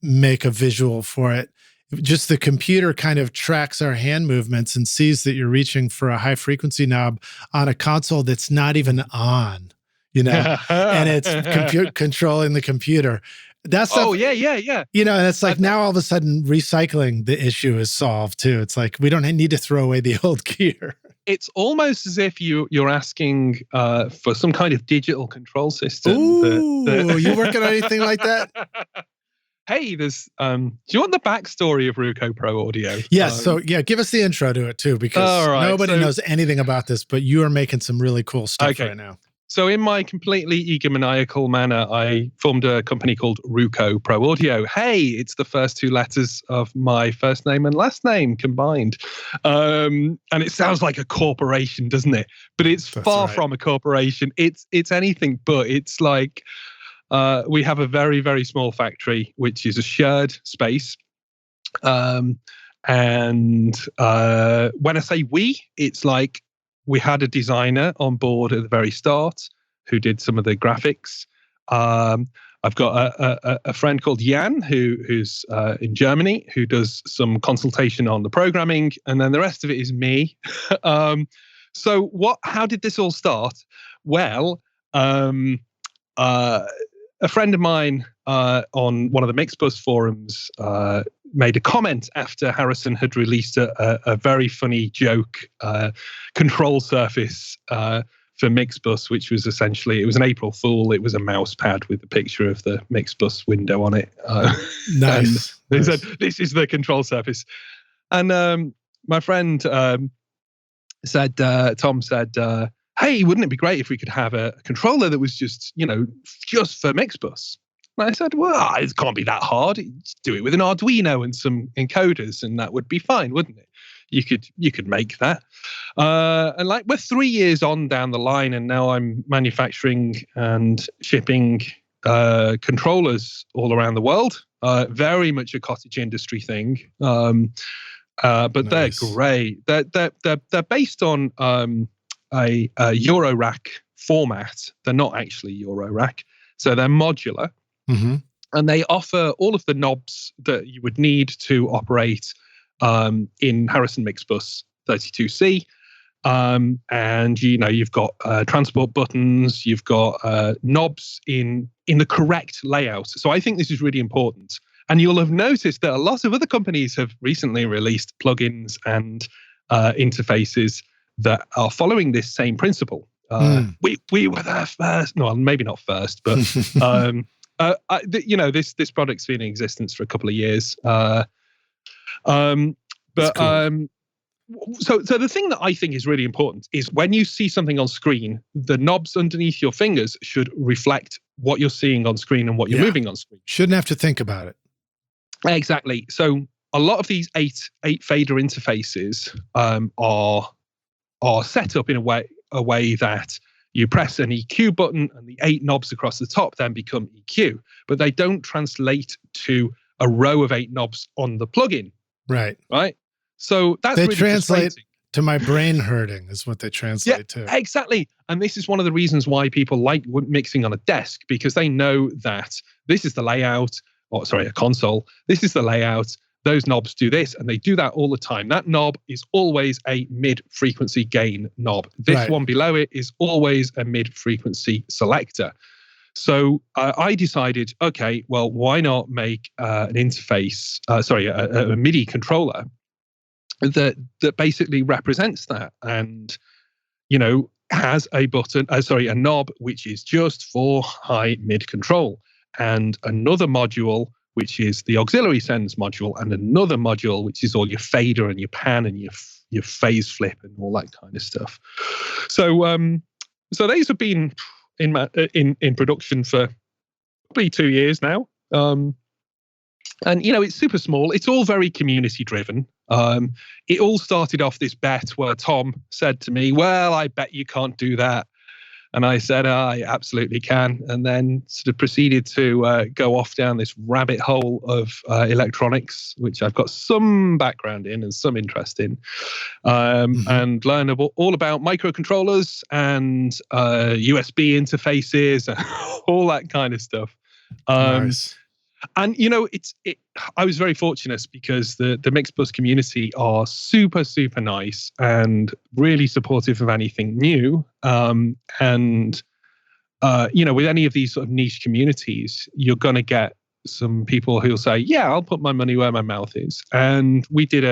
make a visual for it. Just the computer kind of tracks our hand movements and sees that you're reaching for a high frequency knob on a console that's not even on, and it's controlling the computer. That's stuff, yeah. And it's like now all of a sudden recycling the issue is solved too. It's like we don't need to throw away the old gear. It's almost as if you're asking for some kind of digital control system. Ooh, you working on anything like that? Hey, there's. Do you want the backstory of Ruco Pro Audio? Yes. Give us the intro to it too, because nobody knows anything about this, but you are making some really cool stuff right now. So in my completely egomaniacal manner, I formed a company called Ruco Pro Audio. Hey, it's the first two letters of my first name and last name combined. And it sounds like a corporation, doesn't it? But it's far from a corporation. It's anything but. It's like we have a very, very small factory, which is a shared space. And when I say we, it's like, we had a designer on board at the very start who did some of the graphics. I've got a friend called Jan who's in Germany who does some consultation on the programming, and then the rest of it is me. So how did this all start? Well, a friend of mine on one of the Mixbus forums made a comment after Harrison had released a very funny joke control surface for Mixbus, which was essentially, it was an April Fool. It was a mouse pad with a picture of the Mixbus window on it. Nice. They said, this is the control surface. And my friend Tom said, hey, wouldn't it be great if we could have a controller that was just for Mixbus? And I said, well, it can't be that hard. Just do it with an Arduino and some encoders, and that would be fine, wouldn't it? You could make that. And like, we're 3 years on down the line, and now I'm manufacturing and shipping controllers all around the world. Very much a cottage industry thing. But nice. They're great. They're based on a Eurorack format. They're not actually Eurorack, so they're modular, and they offer all of the knobs that you would need to operate in Harrison Mixbus 32C. And you've got transport buttons, you've got knobs in the correct layout. So I think this is really important. And you'll have noticed that a lot of other companies have recently released plugins and interfaces that are following this same principle. We were there first. No, maybe not first, but this product's been in existence for a couple of years. Cool. So the thing that I think is really important is when you see something on screen, the knobs underneath your fingers should reflect what you're seeing on screen and what you're moving on screen. Shouldn't have to think about it. Exactly. So a lot of these eight fader interfaces are set up in a way that you press an EQ button and the 8 knobs across the top then become EQ, but they don't translate to a row of 8 knobs on the plugin. Right. So that's they really translate to my brain hurting is what they translate to. Exactly. And this is one of the reasons why people like mixing on a desk, because they know that this is the layout, a console. This is the layout. Those knobs do this, and they do that all the time. That knob is always a mid-frequency gain knob. This one below it is always a mid-frequency selector. So I decided, okay, well, why not make an interface, a MIDI controller that basically represents that, and has a button, a knob which is just for high mid control, and another module which is the auxiliary sends module, and another module which is all your fader and your pan and your phase flip and all that kind of stuff. So these have been in production for probably 2 years now. And it's super small. It's all very community driven. It all started off this bet where Tom said to me, well, I bet you can't do that. And I said, I absolutely can. And then sort of proceeded to go off down this rabbit hole of electronics, which I've got some background in and some interest in, and learn all about microcontrollers and USB interfaces and all that kind of stuff. Nice. And I was very fortunate because the Mixbus community are super, super nice and really supportive of anything new. With any of these sort of niche communities, you're going to get some people who'll say, "Yeah, I'll put my money where my mouth is." And we did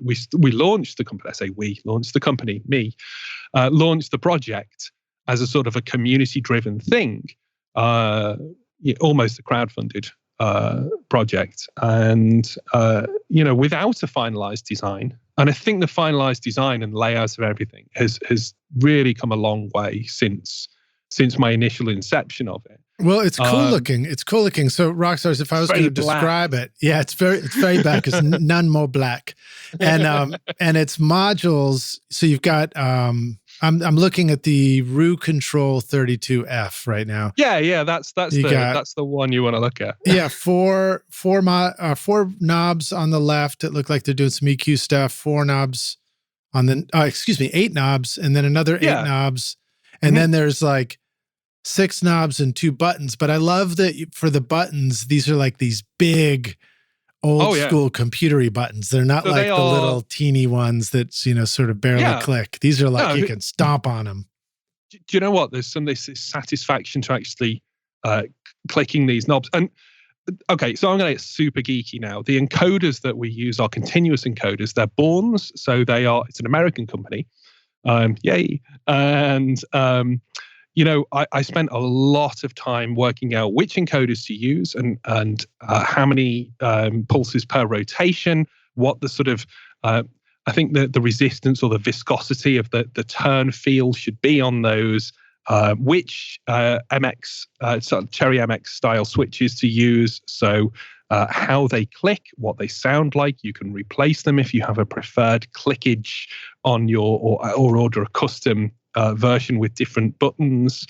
we launched the company. I say we launched the company. Launched the project as a sort of a community-driven thing, almost a crowdfunded project, and without a finalized design. And I think the finalized design and layout of everything has really come a long way since my initial inception of it. Well, it's cool looking. It's cool looking. So Rockstars, if I was going to describe it, it's very black. It's none more black, and it's modules. So you've got I'm looking at the Ru Control 32F right now. Yeah, that's the one you want to look at. Yeah, four knobs on the left. It looked like they're doing some EQ stuff. 4 knobs on the 8 knobs, and then another 8 knobs, and then there's like 6 knobs and 2 buttons, but I love that for the buttons, these are like these big old school computery buttons. They're not like the little teeny ones that, sort of barely click. These are like you can stomp on them. Do you know what? There's some this satisfaction to actually clicking these knobs. And okay, so I'm going to get super geeky now. The encoders that we use are continuous encoders. They're Bournes, so it's an American company. Yay. And I spent a lot of time working out which encoders to use and how many pulses per rotation, what the sort of, I think the resistance or the viscosity of the turn field should be on those, which MX, Cherry MX style switches to use. So how they click, what they sound like. You can replace them if you have a preferred clickage on your, or order a custom version with different buttons.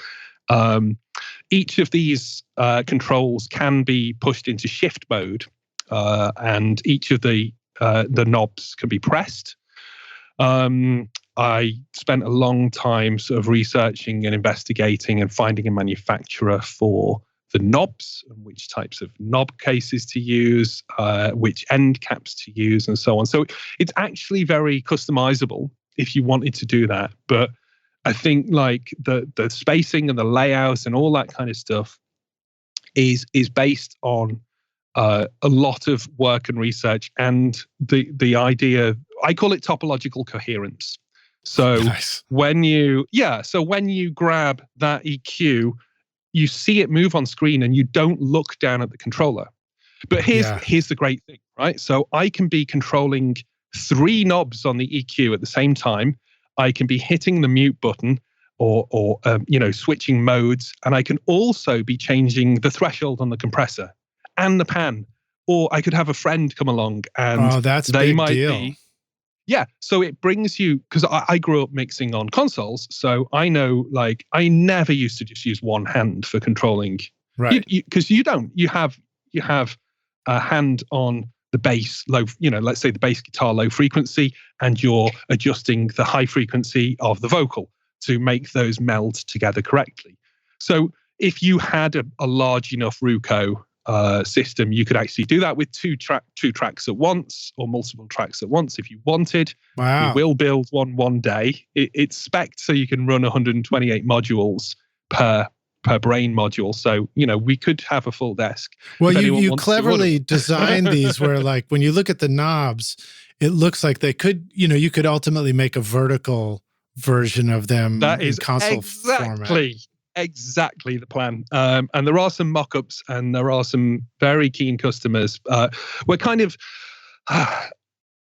Each of these controls can be pushed into shift mode, and each of the knobs can be pressed. I spent a long time sort of researching and investigating and finding a manufacturer for the knobs and which types of knob cases to use, which end caps to use, and so on. So it's actually very customizable if you wanted to do that. But I think like the spacing and the layout and all that kind of stuff is based on a lot of work and research, and the idea, I call it topological coherence. So nice. when you grab that EQ, you see it move on screen and you don't look down at the controller. But here's the great thing, right? So I can be controlling 3 knobs on the EQ at the same time. I can be hitting the mute button or switching modes, and I can also be changing the threshold on the compressor and the pan. Or I could have a friend come along and they might be. Yeah, so it brings you, because I grew up mixing on consoles, so I know, like, I never used to just use one hand for controlling, right? Because you have a hand on the bass low, let's say the bass guitar low frequency, and you're adjusting the high frequency of the vocal to make those meld together correctly. So if you had a large enough Ruco system, you could actually do that with two tracks at once, or multiple tracks at once if you wanted. Wow. We will build one day. It's spec'd so you can run 128 modules per brain module. So, we could have a full desk. Well, you cleverly designed these where, like, when you look at the knobs, it looks like they could, you could ultimately make a vertical version of them in console format. Exactly the plan. And there are some mock-ups and there are some very keen customers. We're kind of,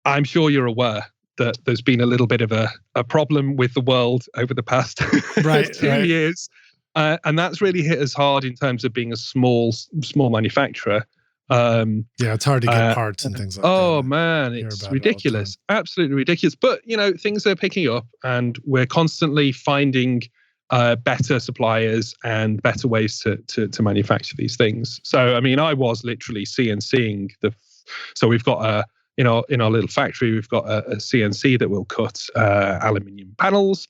I'm sure you're aware that there's been a little bit of a problem with the world over the past 2 years. And that's really hit us hard in terms of being a small manufacturer. It's hard to get parts and things like that. Oh man, it's ridiculous. Absolutely ridiculous. But, things are picking up and we're constantly finding better suppliers and better ways to manufacture these things. So, I mean, I was literally CNCing so we've got in our little factory, we've got a CNC that will cut aluminium panels.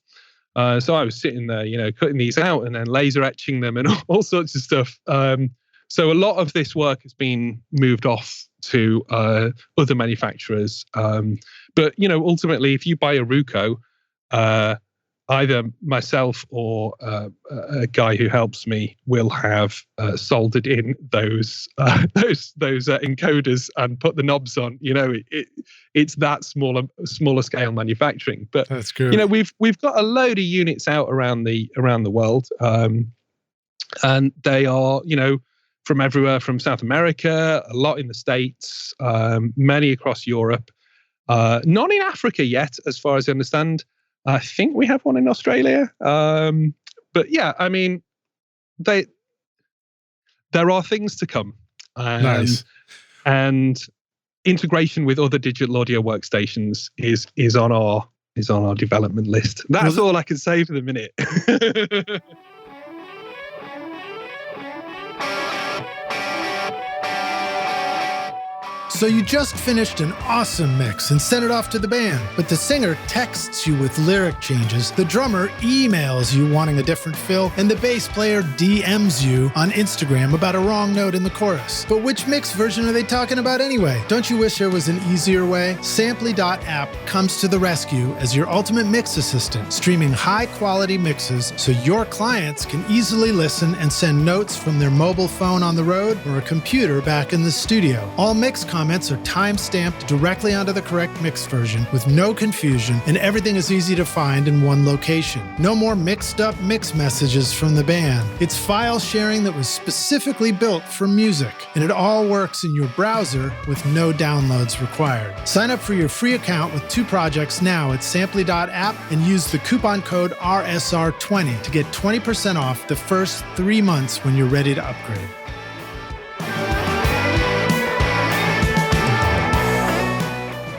So I was sitting there, cutting these out and then laser etching them and all sorts of stuff. So a lot of this work has been moved off to other manufacturers. But, ultimately, if you buy a Ruco, either myself or a guy who helps me will have soldered in those encoders and put the knobs on. It's that smaller scale manufacturing. But that's good. We've got a load of units out around the world, and they are from everywhere, from South America, a lot in the States, many across Europe, none in Africa yet, as far as I understand. I think we have one in Australia. But yeah, I mean, there are things to come. Nice. And integration with other digital audio workstations is on our development list. That's all I can say for the minute. So you just finished an awesome mix and sent it off to the band, but the singer texts you with lyric changes, the drummer emails you wanting a different fill, and the bass player DMs you on Instagram about a wrong note in the chorus. But which mix version are they talking about anyway? Don't you wish there was an easier way? Samply.app comes to the rescue as your ultimate mix assistant, streaming high-quality mixes so your clients can easily listen and send notes from their mobile phone on the road or a computer back in the studio. All mix comments are time-stamped directly onto the correct mix version with no confusion, and everything is easy to find in one location. No more mixed-up mix messages from the band. It's file sharing that was specifically built for music, and it all works in your browser with no downloads required. Sign up for your free account with 2 projects now at Samply.app and use the coupon code RSR20 to get 20% off the first 3 months when you're ready to upgrade.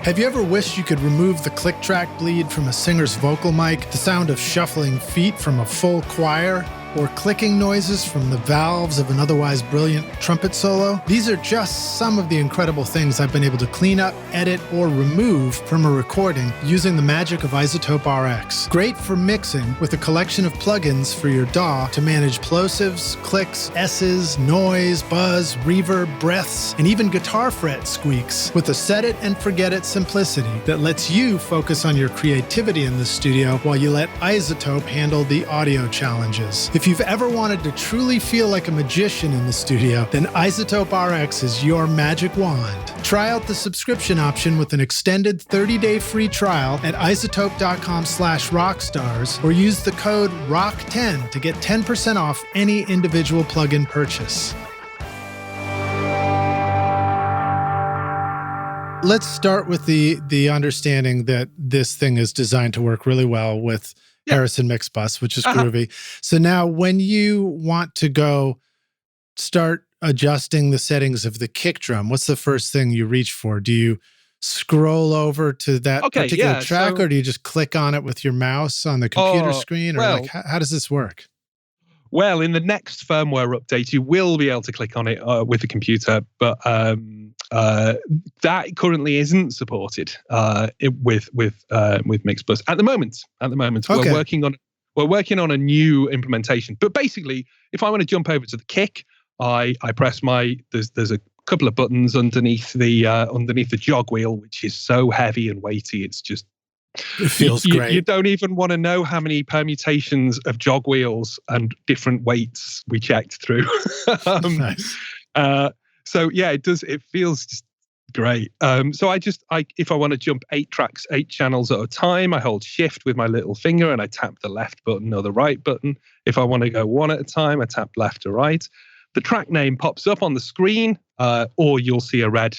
Have you ever wished you could remove the click track bleed from a singer's vocal mic, the sound of shuffling feet from a full choir, or clicking noises from the valves of an otherwise brilliant trumpet solo? These are just some of the incredible things I've been able to clean up, edit, or remove from a recording using the magic of iZotope RX. Great for mixing with a collection of plugins for your DAW to manage plosives, clicks, S's, noise, buzz, reverb, breaths, and even guitar fret squeaks with a set it and forget it simplicity that lets you focus on your creativity in the studio while you let iZotope handle the audio challenges. If you've ever wanted to truly feel like a magician in the studio, then iZotope RX is your magic wand. Try out the subscription option with an extended 30-day free trial at iZotope.com/rockstars or use the code ROCK10 to get 10% off any individual plugin purchase. Let's start with the understanding that this thing is designed to work really well with Harrison Mix Bus, which is groovy. So now when you want to go start adjusting the settings of the kick drum, what's the first thing you reach for? Do you scroll over to that particular track, or do you just click on it with your mouse on the computer screen? Or how does this work? Well, in the next firmware update, you will be able to click on it with the computer, but that currently isn't supported with Mixbus at the moment. Okay. We're working on a new implementation. But basically, if I want to jump over to the kick, I press there's a couple of buttons underneath the jog wheel, which is so heavy and weighty. It's just it feels great. You don't even want to know how many permutations of jog wheels and different weights we checked through. Nice. So yeah, it does. It feels just great. So if I want to jump 8 channels at a time, I hold Shift with my little finger and I tap the left button or the right button. If I want to go 1 at a time, I tap left or right. The track name pops up on the screen, or you'll see a red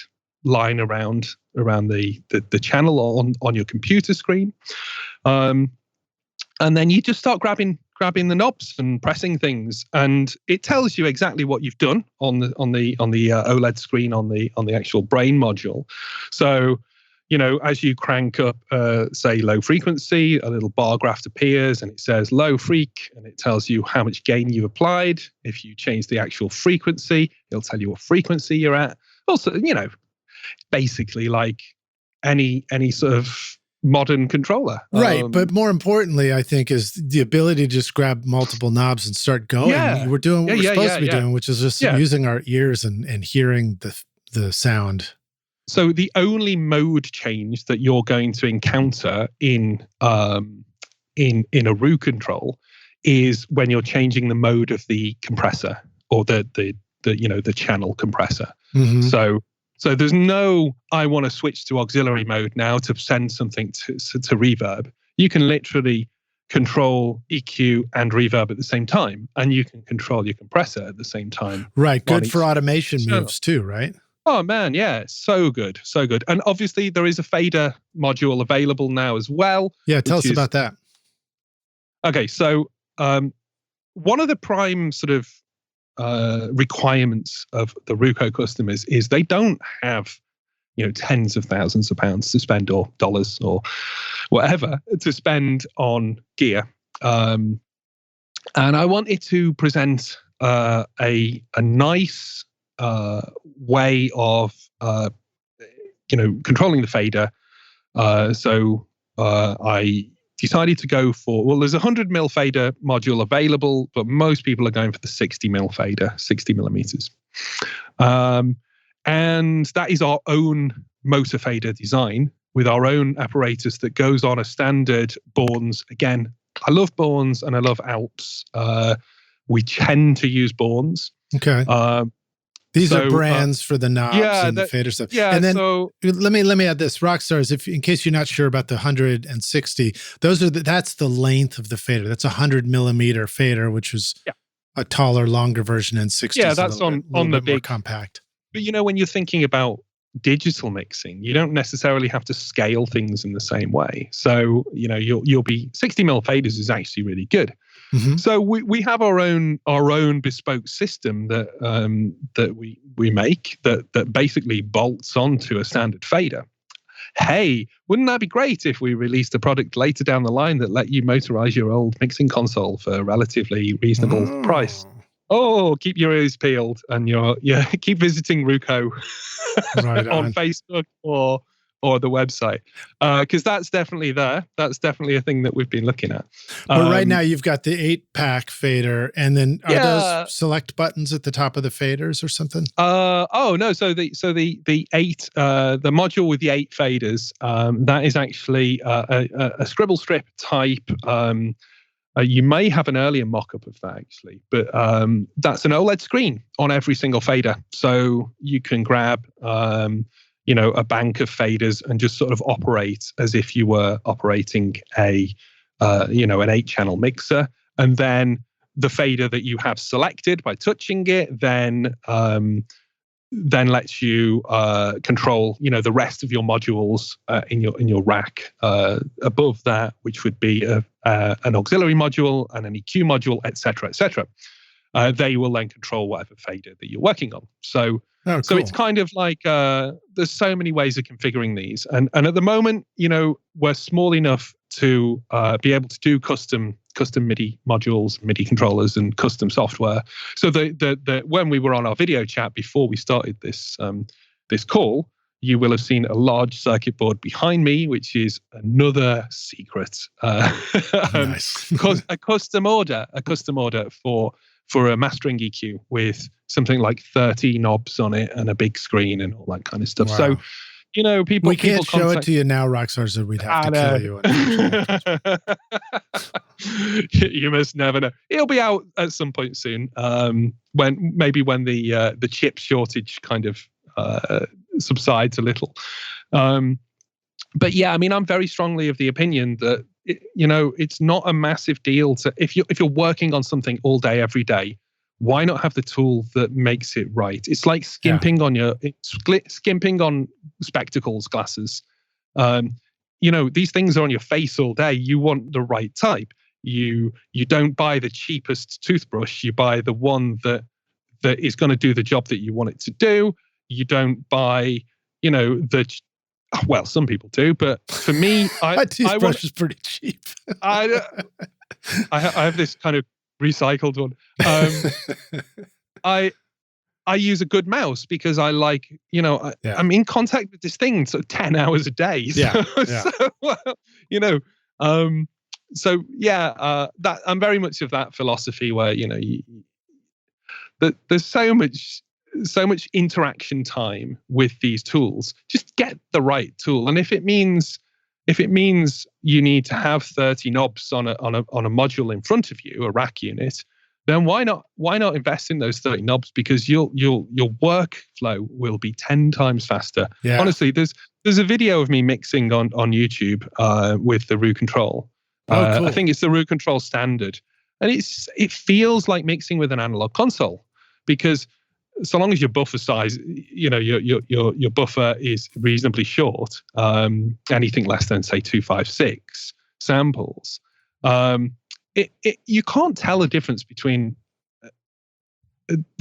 line around the channel on your computer screen, and then you just start grabbing the knobs and pressing things, and it tells you exactly what you've done on the OLED screen on the actual brain module. So, as you crank up, say low frequency, a little bar graph appears and it says low freak, and it tells you how much gain you've applied. If you change the actual frequency, it'll tell you what frequency you're at. Also, basically like any sort of modern controller. Right. But more importantly, I think, is the ability to just grab multiple knobs and start going. Yeah. We're doing what we're supposed to be doing, which is just using our ears and hearing the sound. So the only mode change that you're going to encounter in a root control is when you're changing the mode of the compressor or the channel compressor. Mm-hmm. So there's no, I want to switch to auxiliary mode now to send something to reverb. You can literally control EQ and reverb at the same time, and you can control your compressor at the same time. Right. Good for automation moves too, right? Oh man, yeah, so good. And obviously there is a fader module available now as well. Yeah, tell us about that. Okay, so one of the prime sort of requirements of the Ruco customers is they don't have tens of thousands of pounds to spend, or dollars or whatever to spend on gear, and I wanted to present a nice way of controlling the fader. So I decided to go for, well, there's a 100 mil fader module available, but most people are going for the 60 mil fader, 60 millimeters. And that is our own motor fader design with our own apparatus that goes on a standard Bournes. Again, I love Bournes and I love Alps. We tend to use Bournes. Okay. These are brands for the knobs and the fader stuff. Yeah. And then so let me add this. Rockstars, in case you're not sure about the 160, that's the length of the fader. That's a 100 millimeter fader, which is a taller, longer version, and 60. Yeah, that's on the big, more compact. But when you're thinking about digital mixing, you don't necessarily have to scale things in the same way. So you'll be 60 mil faders is actually really good. Mm-hmm. So we have our own bespoke system that we make that basically bolts onto a standard fader. Hey, wouldn't that be great if we released a product later down the line that let you motorize your old mixing console for a relatively reasonable price? Oh, keep your ears peeled and keep visiting Ruco on Facebook or the website, because that's definitely there. That's definitely a thing that we've been looking at. But right now you've got the 8-pack fader, and then are those select buttons at the top of the faders or something? Oh no, so the 8 the module with the 8 faders, that is actually a scribble strip type. You may have an earlier mock-up of that, actually, but that's an OLED screen on every single fader. So you can grab, a bank of faders and just sort of operate as if you were operating an 8-channel mixer. And then the fader that you have selected by touching it then lets you control, the rest of your modules in your rack above that, which would be an auxiliary module and an EQ module, etc., etc. They will then control whatever fader that you're working on. So it's kind of like there's so many ways of configuring these, and at the moment, we're small enough to be able to do custom MIDI modules, MIDI controllers, and custom software. So the when we were on our video chat before we started this call, you will have seen a large circuit board behind me, which is another secret. Nice. a custom order for a mastering EQ with something like 30 knobs on it and a big screen and all that kind of stuff. Wow. So, people... We can't show it to you now, Rockstars, or we'd have to kill you. You must never know. It'll be out at some point soon, when the chip shortage kind of subsides a little. But yeah, I'm very strongly of the opinion that it's not a massive deal to if you're working on something all day every day, why not have the tool that makes it right? It's like skimping on spectacles, glasses. These things are on your face all day. You want the right type. You don't buy the cheapest toothbrush. You buy the one that is going to do the job that you want it to do. You don't buy, well, some people do, but for me, my toothbrush is pretty cheap. I have this kind of recycled one. I use a good mouse because I like, I'm in contact with this thing 10 hours a day. That I'm very much of that philosophy where there's so much interaction time with these tools. Just get the right tool, and if it means you need to have 30 knobs on a module in front of you, a rack unit, then why not invest in those 30 knobs? Because your workflow will be 10 times faster. Yeah. Honestly, there's a video of me mixing on YouTube with the Root Control. Cool. I think it's the Root Control Standard, and it feels like mixing with an analog console, because so long as your buffer size, your buffer is reasonably short, anything less than say 256 samples, you can't tell a difference between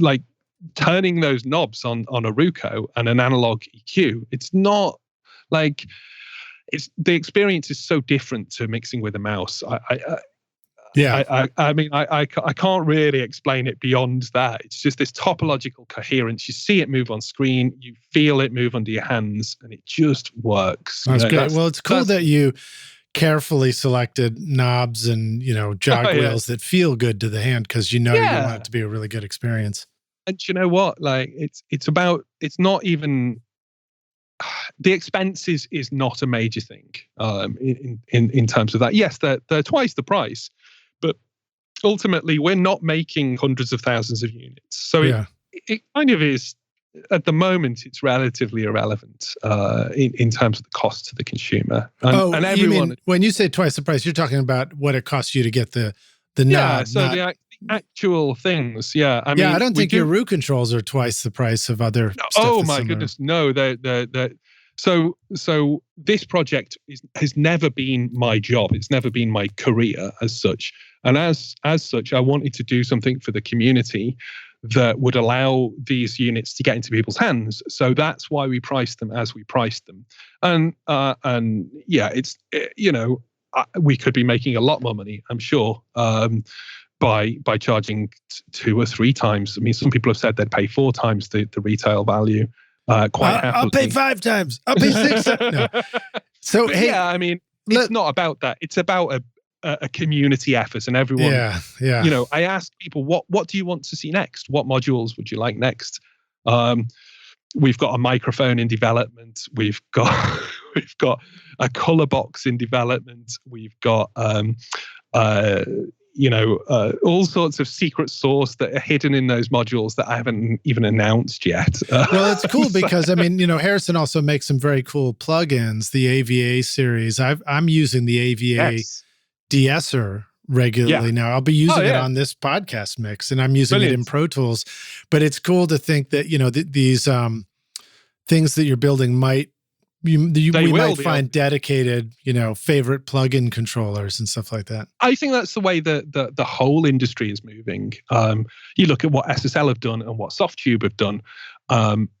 like turning those knobs on a Ruco and an analog EQ. It's not like the experience is so different to mixing with a mouse. I mean, I can't really explain it beyond that. It's just this topological coherence. You see it move on screen, you feel it move under your hands, and it just works. That's great. Well, it's cool that you carefully selected knobs and, jog wheels that feel good to the hand, because you want it to be a really good experience. And you know what? Like, it's not even the expense is not a major thing in terms of that. Yes, they're twice the price, but ultimately we're not making hundreds of thousands of units. So it kind of is, at the moment, it's relatively irrelevant in terms of the cost to the consumer. And everyone, you mean, when you say twice the price, you're talking about what it costs you to get the knob. So the actual things. Yeah, I mean, I don't think your root controls are twice the price of other stuff. Oh my goodness, no! So this project has never been my job. It's never been my career as such. And as such, I wanted to do something for the community that would allow these units to get into people's hands. So that's why we priced them as we priced them. And it's we could be making a lot more money, I'm sure, by charging 2 or 3 times. I mean, some people have said they'd pay 4 times the retail value. Quite happily. I'll pay 5 times. I'll pay 6 times. No. So hey, I mean, it's not about that. It's about a community effort, and everyone. Yeah. I ask people, what do you want to see next? What modules would you like next? We've got a microphone in development. We've got a color box in development. We've got all sorts of secret sauce that are hidden in those modules that I haven't even announced yet. Well, it's cool because, I mean, Harrison also makes some very cool plugins, the AVA series. I'm using the AVA de-esser regularly now. I'll be using it on this podcast mix, and I'm using it in Pro Tools. But it's cool to think that, these things that you're building we might find dedicated, favorite plugin controllers and stuff like that. I think that's the way the whole industry is moving. You look at what SSL have done and what Softube have done,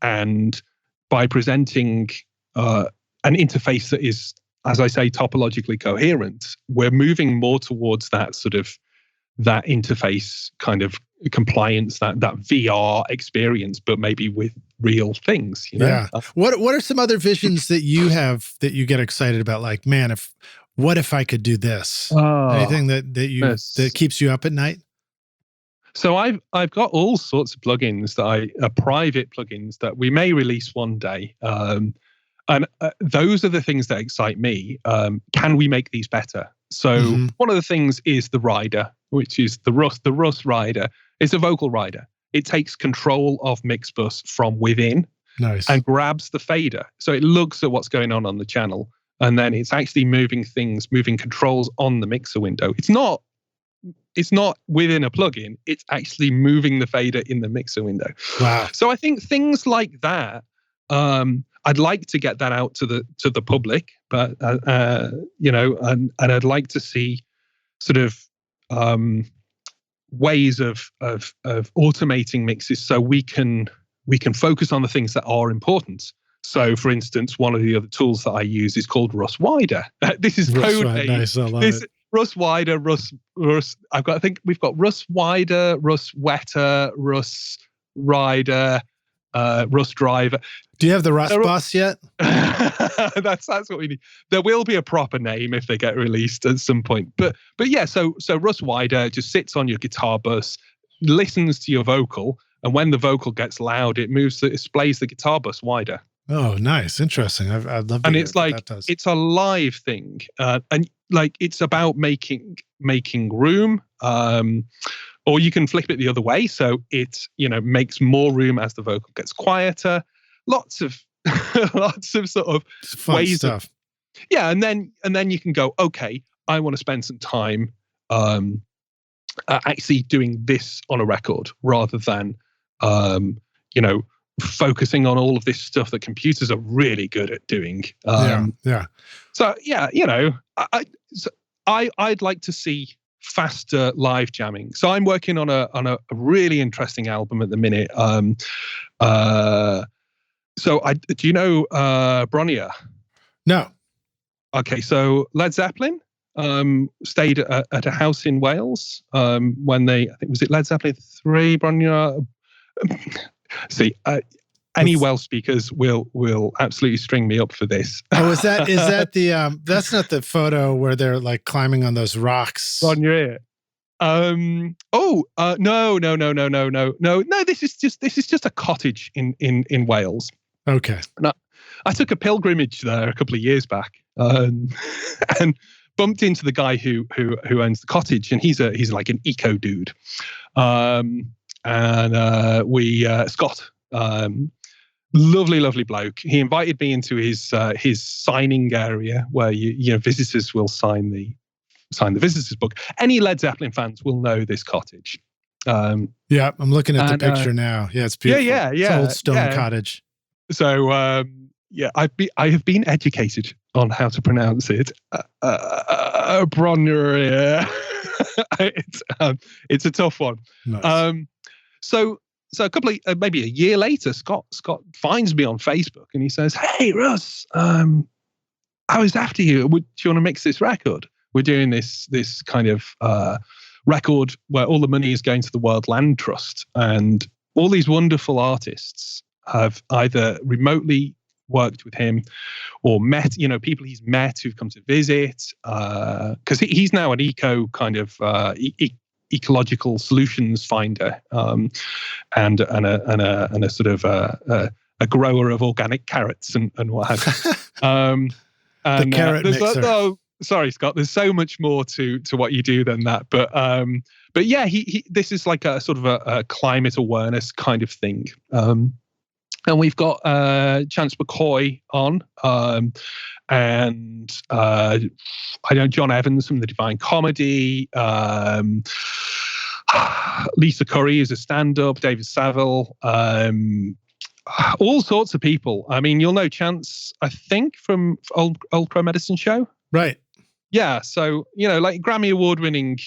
and by presenting an interface that is, as I say, topologically coherent, we're moving more towards that sort of that interface kind of compliance, that VR experience, but maybe with real things. Yeah. What are some other visions that you have that you get excited about? Like, man, what if I could do this? Anything that keeps you up at night? So I've got all sorts of plugins private plugins that we may release one day. And those are the things that excite me. Can we make these better? So one of the things is the rider, which is the Russ rider. It's a vocal rider. It takes control of Mixbus from within and grabs the fader. So it looks at what's going on the channel, and then it's actually moving controls on the mixer window. It's not within a plugin. It's actually moving the fader in the mixer window. Wow. So I think things like that, I'd like to get that out to the public, but and I'd like to see sort of ways of automating mixes so we can focus on the things that are important. So, for instance, one of the other tools that I use is called Russ Wider. This is code name. Nice, I love it. Russ Wider, Russ. I think we've got Russ Wider, Russ Wetter, Russ Rider, Russ Driver. Do you have the Russ bus yet? That's what we need. There will be a proper name if they get released at some point. But yeah, so Russ Wider just sits on your guitar bus, listens to your vocal, and when the vocal gets loud, it displays the guitar bus wider. Oh, nice, interesting. I'd love to. And it's like it's a live thing, and like it's about making room. Or you can flip it the other way, so it makes more room as the vocal gets quieter. Lots of sort of fun ways stuff. And then you can go, okay, I want to spend some time actually doing this on a record rather than focusing on all of this stuff that computers are really good at doing. So I'd like to see faster live jamming. So I'm working on a really interesting album at the minute. Do you know Bronier? No. Okay, so Led Zeppelin, stayed at a house in Wales when I think, was it Led Zeppelin 3, Bronya? See, any Welsh speakers will absolutely string me up for this. Oh, is that the that's not the photo where they're like climbing on those rocks? Bronya. No. This is just a cottage in Wales. Okay. And I took a pilgrimage there a couple of years back, and bumped into the guy who owns the cottage, and he's like an eco dude, Scott, lovely bloke. He invited me into his signing area where visitors will sign the visitors book. Any Led Zeppelin fans will know this cottage. Yeah, I'm looking at the picture now. Yeah, it's beautiful. Yeah. It's an old stone cottage. So, I have been educated on how to pronounce it. Bronner. It's a tough one. Nice. So a couple of maybe a year later, Scott finds me on Facebook and he says, "Hey Russ, I was after you. Do you want to mix this record? We're doing this kind of record where all the money is going to the World Land Trust, and all these wonderful artists have either remotely worked with him or met, people he's met who've come to visit, because he's now an eco kind of ecological solutions finder, and a sort of a grower of organic carrots and what have you. The carrot mixer. Sorry, Scott. There's so much more to what you do than that, but yeah, this is like a sort of a climate awareness kind of thing. And we've got Chance McCoy on, and I know John Evans from the Divine Comedy, Lisa Curry is a stand-up, David Saville, all sorts of people. I mean, you'll know Chance, I think, from Old Crow Medicine Show. Right. Yeah, so, like Grammy Award-winning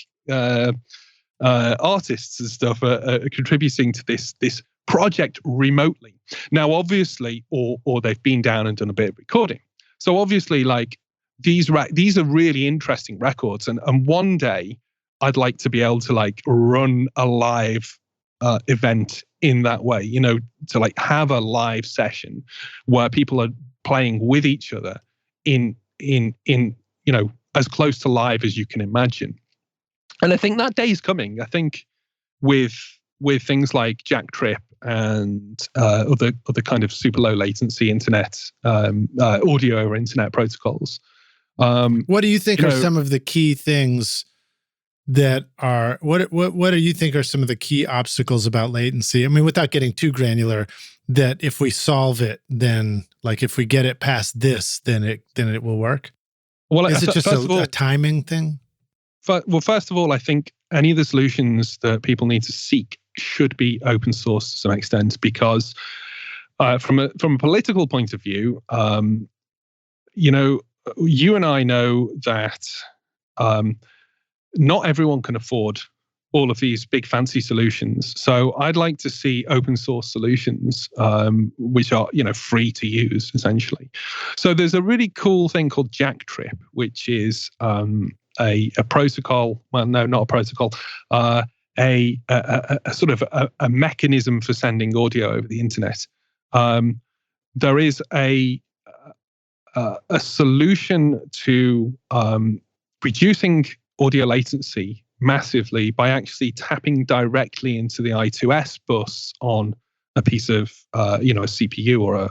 artists and stuff are contributing to this project remotely. Now, obviously, or they've been down and done a bit of recording. So obviously, like these are really interesting records, and one day I'd like to be able to like run a live event in that way. To like have a live session where people are playing with each other in as close to live as you can imagine. And I think that day is coming. I think with things like Jack Trip and other kind of super low latency internet audio over internet protocols. What do you think are some of the key things that are what do you think are some of the key obstacles about latency? I mean, without getting too granular, that if we solve it, then like if we get it past this, then it will work. Well, is it just a timing thing? Well, first of all, I think any of the solutions that people need to seek should be open source to some extent, because from a political point of view, you and I know that not everyone can afford all of these big fancy solutions. So I'd like to see open source solutions, which are, free to use essentially. So there's a really cool thing called Jack Trip, which is a protocol. Well, no, not a protocol. A sort of a mechanism for sending audio over the internet. There is a solution to reducing audio latency massively by actually tapping directly into the I2S bus on a piece of, a CPU or a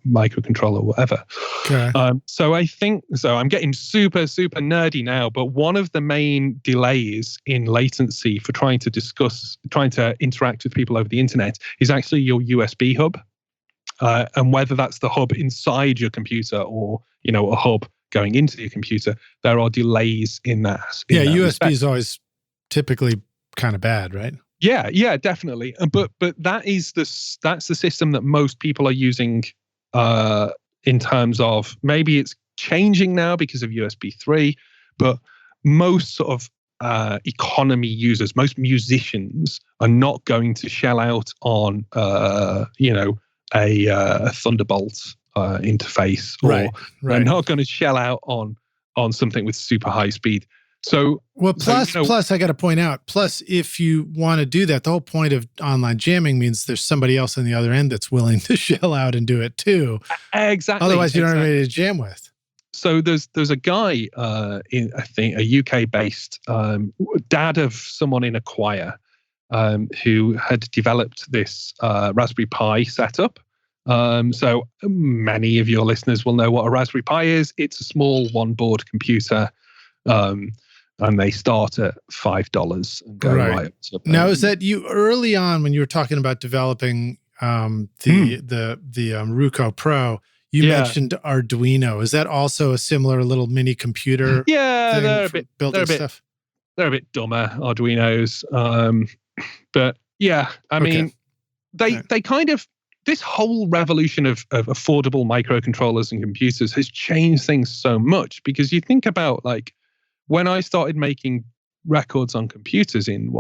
microcontroller or whatever. Okay. So I think, I'm getting super, super nerdy now, but one of the main delays in latency for trying to interact with people over the internet is actually your USB hub. And whether that's the hub inside your computer or, a hub going into your computer, there are delays in that. USB is always typically kind of bad, right? Yeah, definitely. But that's the system that most people are using in terms of, maybe it's changing now because of USB 3, but most sort of economy users, most musicians are not going to shell out on a Thunderbolt interface, or they're not going to shell out on on something with super high speed. So, plus, I got to point out, if you want to do that, the whole point of online jamming means there's somebody else on the other end that's willing to shell out and do it too. Exactly. Otherwise, you don't have anybody to jam with. So there's a guy in, I think, a UK-based dad of someone in a choir who had developed this Raspberry Pi setup. So many of your listeners will know what a Raspberry Pi is. It's a small one-board computer. And they start at $5 and go right up to. Now, is that you early on when you were talking about developing the Ruco Pro? You mentioned Arduino. Is that also a similar little mini computer? Yeah, they're a bit dumber, Arduinos. But yeah, I mean, they kind of, this whole revolution of affordable microcontrollers and computers has changed things so much, because you think about, like, when I started making records on computers in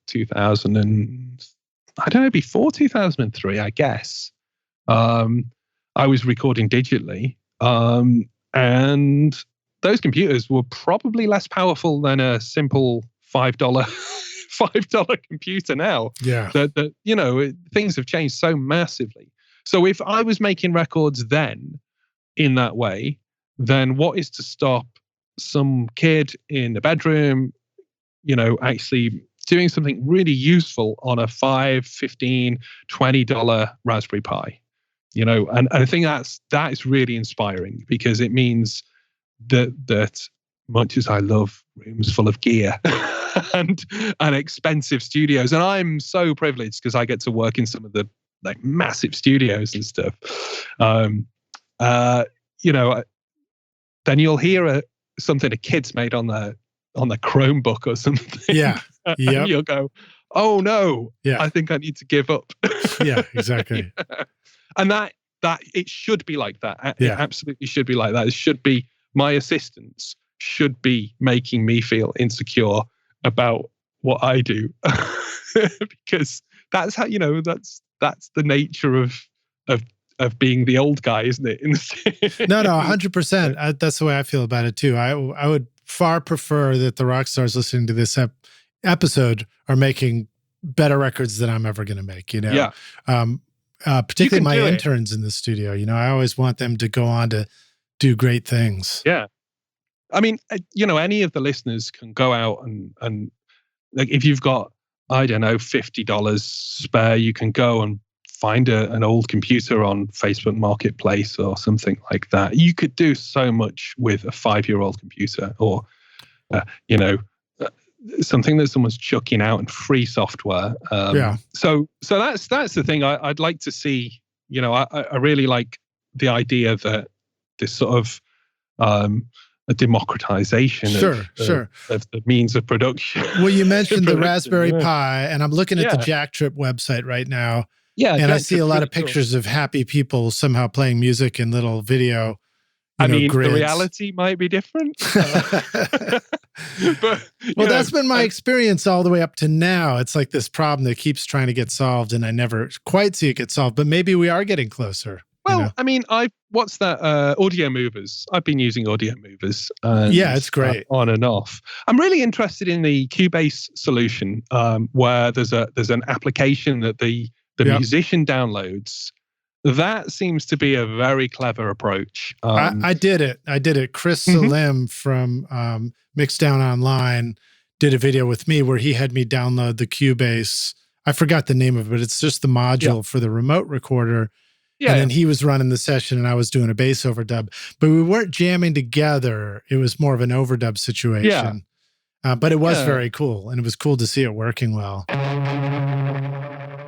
2000 and I don't know, before 2003, I guess, I was recording digitally, and those computers were probably less powerful than a simple $5 computer now. Yeah, things have changed so massively. So if I was making records then in that way, then what is to stop some kid in the bedroom, actually doing something really useful on a $5, $15, $20 Raspberry Pi? And I think that is really inspiring, because it means that much as I love rooms full of gear and expensive studios, and I'm so privileged because I get to work in some of the massive studios and stuff, then you'll hear something a kid's made on the Chromebook or something. Yeah. And you'll go, oh no, yeah, I think I need to give up. Yeah, exactly. And that it should be like that. Yeah. It absolutely should be like that. It should be, my assistants should be making me feel insecure about what I do, because that's how, that's the nature of being the old guy, isn't it? No, 100%. That's the way I feel about it too. I would far prefer that the rock stars listening to this episode are making better records than I'm ever going to make. Yeah. Particularly my interns in the studio. I always want them to go on to do great things. Yeah. I mean, any of the listeners can go out and like, if you've got, I don't know, $50 spare, you can go and find an old computer on Facebook Marketplace or something like that. You could do so much with a 5-year-old computer, or something that someone's chucking out in free software. So that's the thing I'd like to see. I really like the idea that this sort of a democratization of the means of production. Well, you mentioned the Raspberry Pi, and I'm looking at the Jack Trip website right now. Yeah, and I see a lot of pictures of happy people somehow playing music and little video. The grids. reality might be different. But, that's been my experience all the way up to now. It's like this problem that keeps trying to get solved, and I never quite see it get solved. But maybe we are getting closer. Well, I mean, what's that? Audio movers. I've been using audio movers. Yeah, it's great. On and off. I'm really interested in the Cubase solution, where there's an application that the musician downloads. That seems to be a very clever approach. I did it. Chris Salim from Mixdown Online did a video with me where he had me download the Cubase. I forgot the name of it, but it's just the module for the remote recorder. Yeah, and then he was running the session and I was doing a bass overdub. But we weren't jamming together. It was more of an overdub situation. Yeah. But it was very cool, and it was cool to see it working well.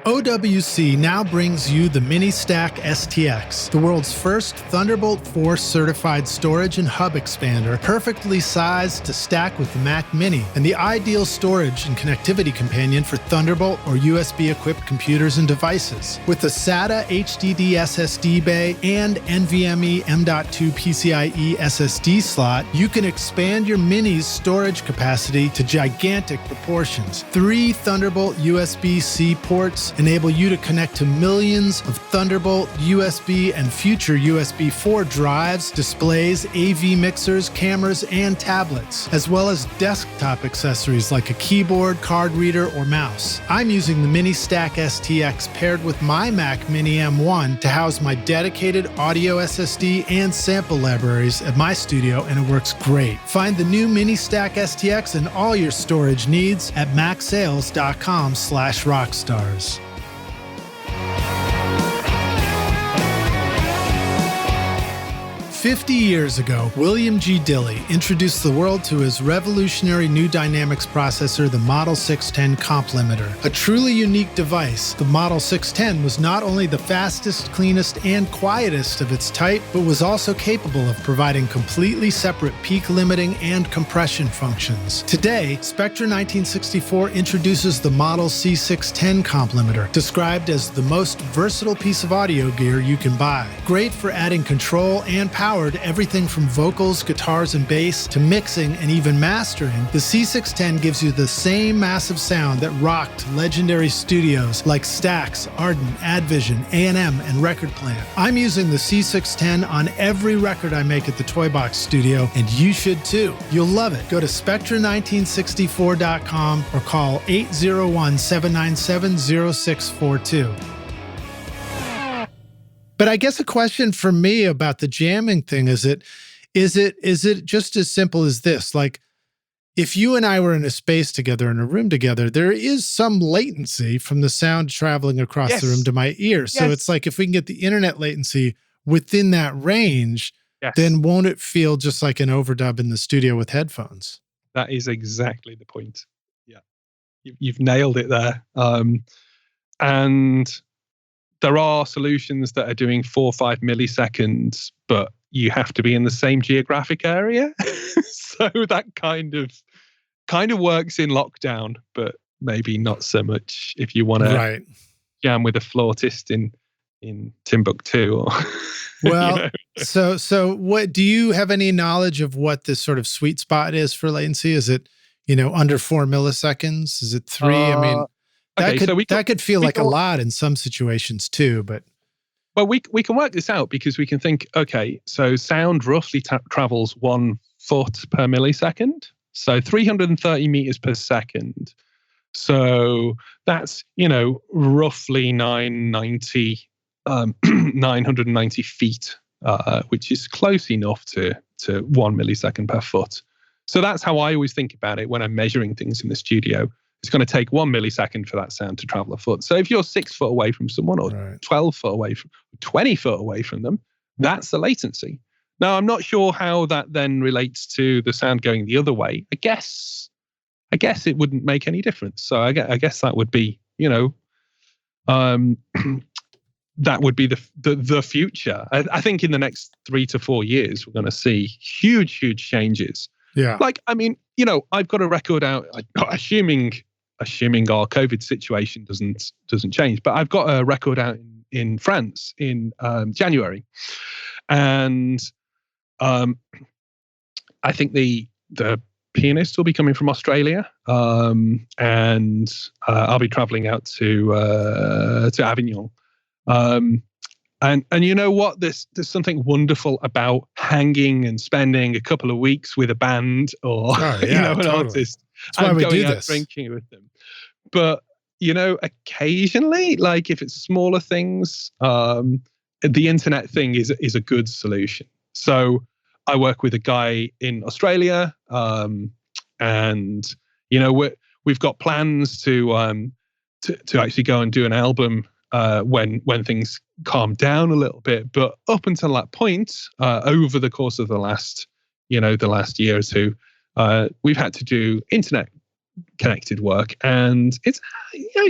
OWC now brings you the Mini Stack STX, the world's first Thunderbolt 4 certified storage and hub expander, perfectly sized to stack with the Mac Mini, and the ideal storage and connectivity companion for Thunderbolt or USB-equipped computers and devices. With a SATA HDD SSD bay and NVMe M.2 PCIe SSD slot, you can expand your Mini's storage capacity to gigantic proportions. 3 Thunderbolt USB-C ports, enable you to connect to millions of Thunderbolt, USB, and future USB 4 drives, displays, AV mixers, cameras, and tablets, as well as desktop accessories like a keyboard, card reader, or mouse. I'm using the Mini Stack STX paired with my Mac Mini M1 to house my dedicated audio SSD and sample libraries at my studio, and it works great. Find the new Mini Stack STX and all your storage needs at macsales.com/rockstars. 50 years ago, William G. Dilley introduced the world to his revolutionary new dynamics processor, the Model 610 Comp Limiter. A truly unique device, the Model 610 was not only the fastest, cleanest, and quietest of its type, but was also capable of providing completely separate peak limiting and compression functions. Today, Spectra 1964 introduces the Model C610 Comp Limiter, described as the most versatile piece of audio gear you can buy. Great for adding control and power to everything from vocals, guitars, and bass to mixing and even mastering, the C610 gives you the same massive sound that rocked legendary studios like Stax, Ardent, Advision, A&M, and Record Plant. I'm using the C610 on every record I make at the Toybox Studio, and you should too. You'll love it. Go to Spectra1964.com or call 801-797-0642. But I guess a question for me about the jamming thing is it just as simple as this? Like, if you and I were in a space together, in a room together, there is some latency from the sound traveling across the room to my ear. So it's like, if we can get the internet latency within that range, then won't it feel just like an overdub in the studio with headphones? That is exactly the point. Yeah, you've nailed it there. And there are solutions that are doing 4 or 5 milliseconds, but you have to be in the same geographic area. So that kind of works in lockdown, but maybe not so much if you want to jam with a flautist in Timbuktu. Or, well, so what do you have any knowledge of what this sort of sweet spot is for latency? Is it, under 4 milliseconds? Is it 3? I mean, that could feel like a lot in some situations too, but. Well, we can work this out because we can think, okay, so sound roughly travels 1 foot per millisecond, so 330 meters per second. So that's, roughly 990 feet, which is close enough to 1 millisecond per foot. So that's how I always think about it when I'm measuring things in the studio. It's going to take 1 millisecond for that sound to travel a foot. So if you're 6 foot away from someone, or 12 foot away from, 20 foot away from them, that's the latency. Now, I'm not sure how that then relates to the sound going the other way. I guess it wouldn't make any difference. So I guess that would be, that would be the future. I think in the next 3 to 4 years, we're going to see huge changes. Yeah. Like, I mean, I've got a record out, assuming our COVID situation doesn't change, but I've got a record out in France in January. And I think the pianist will be coming from Australia. And I'll be traveling out to Avignon. And you know what? There's something wonderful about hanging and spending a couple of weeks with a band or an artist. That's why and we going do out this. drinking with them. But occasionally, like if it's smaller things, the internet thing is a good solution. So I work with a guy in Australia, and we've got plans to actually go and do an album when things calm down a little bit. But up until that point, over the course of the last year or two, we've had to do internet connected work, and it's